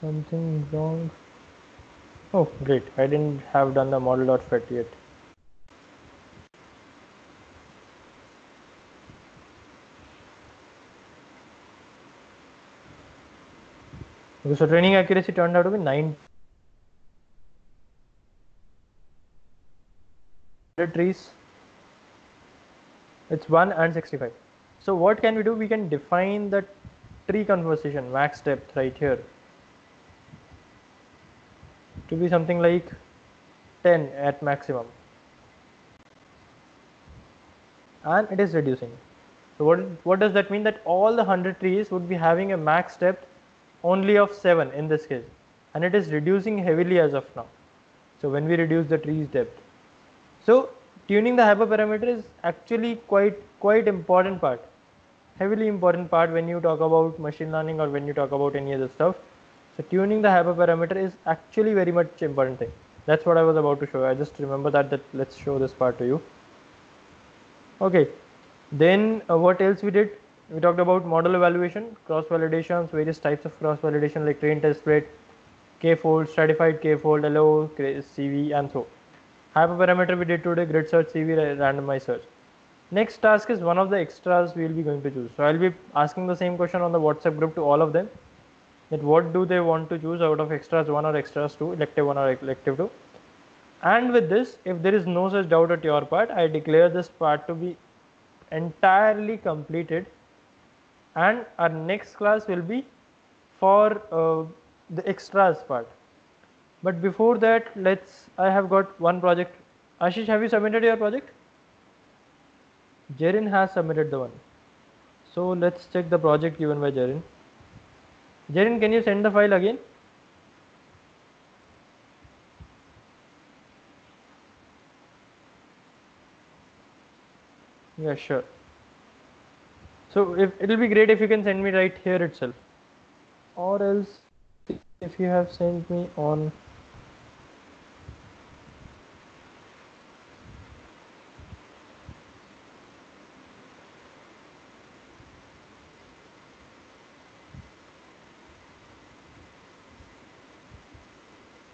Something wrong. Oh, great. I didn't have done the model.fit yet. Okay, so training accuracy turned out to be 9 trees. It's 1 and 65. So what can we do? We can define the tree conversation max depth right here to be something like 10 at maximum, and it is reducing. So what does that mean? That all the 100 trees would be having a max depth only of 7 in this case, and it is reducing heavily as of now. So when we reduce the tree's depth, so tuning the hyperparameter is actually quite important part, heavily important part when you talk about machine learning or when you talk about any other stuff. So tuning the hyperparameter is actually very much important thing. That's what I was about to show. I just remember that let's show this part to you. Okay, then what else we did? We talked about model evaluation, cross validations, various types of cross validation like train test rate, k-fold, stratified k-fold, LO, CV, and so. Hyperparameter we did today, grid search, CV, randomized search. Next task is one of the extras we will be going to choose. So I'll be asking the same question on the WhatsApp group to all of them, that what do they want to choose out of extras 1 or extras 2, elective 1 or elective 2. And with this, if there is no such doubt at your part, I declare this part to be entirely completed, and our next class will be for the extras part. But before that, I have got one project. Ashish, have you submitted your project? Jerin has submitted the one. So let's check the project given by Jerin. Jerin, can you send the file again? Yeah, sure. So if it will be great if you can send me right here itself, or else if you have sent me on.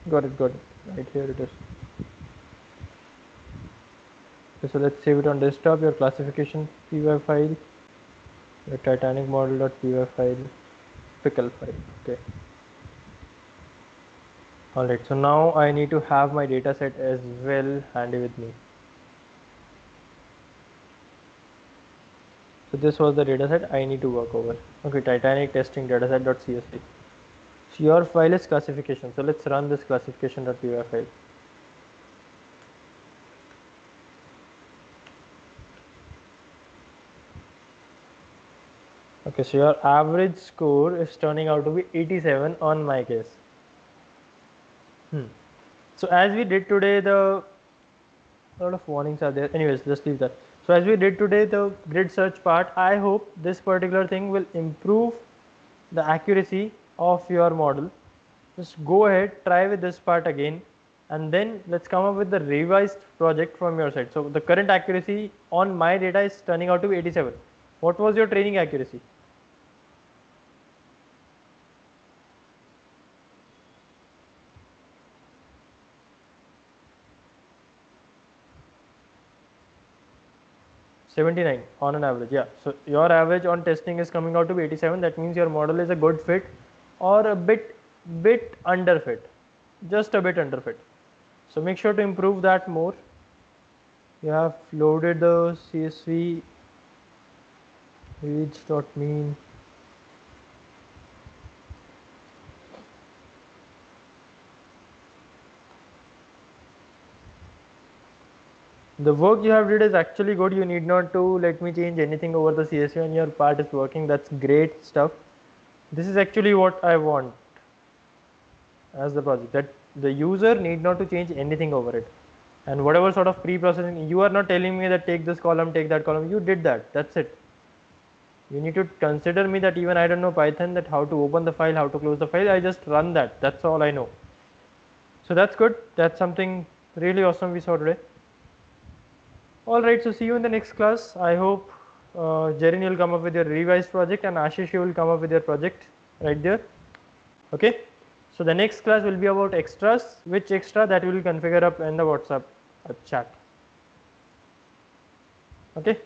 Got it, got it. Right here it is. Okay, so let's save it on desktop. Your classification py file, your Titanic model.py file, pickle file. Okay. Alright, so now I need to have my data set as well handy with me. So this was the dataset I need to work over. Okay, Titanic testing dataset.csv. So your file is classification. So let's run this classification.py file. Okay, so your average score is turning out to be 87 on my case. So as we did today, a lot of warnings are there. Anyways, just leave that. So as we did today, the grid search part, I hope this particular thing will improve the accuracy of your model. Just go ahead, try with this part again, and then let's come up with the revised project from your side. So the current accuracy on my data is turning out to be 87. What was your training accuracy? 79 on an average. Yeah, so your average on testing is coming out to be 87. That means your model is a good fit or a bit under fit, just a bit under fit. So make sure to improve that more. You have loaded the CSV age.mean. The work you have did is actually good. You need not to let me change anything over the CSV, and your part is working. That's great stuff. This is actually what I want as the project, that the user need not to change anything over it, and whatever sort of pre-processing, you are not telling me that take this column, take that column. You did that. That's it. You need to consider me that even I don't know Python, that how to open the file, how to close the file. I just run that. That's all I know. So that's good. That's something really awesome we saw today. Alright, so see you in the next class. I hope Jerin will come up with your revised project, and Ashish, you will come up with your project right there. Okay. So the next class will be about extras. Which extra, that we will configure up in the WhatsApp chat. Okay.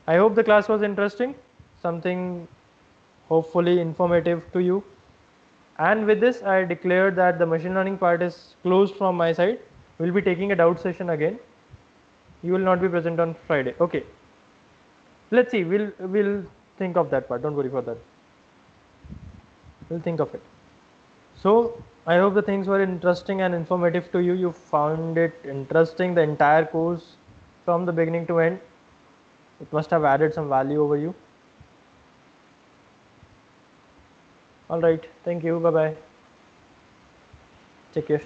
I hope the class was interesting. Something hopefully informative to you. And with this, I declared that the machine learning part is closed from my side. We'll be taking a doubt session again. You will not be present on Friday. Okay. Let's see. We'll think of that part. Don't worry for that. We'll think of it. So I hope the things were interesting and informative to you. You found it interesting, the entire course from the beginning to end. It must have added some value over you. All right. Thank you. Bye bye. Take care.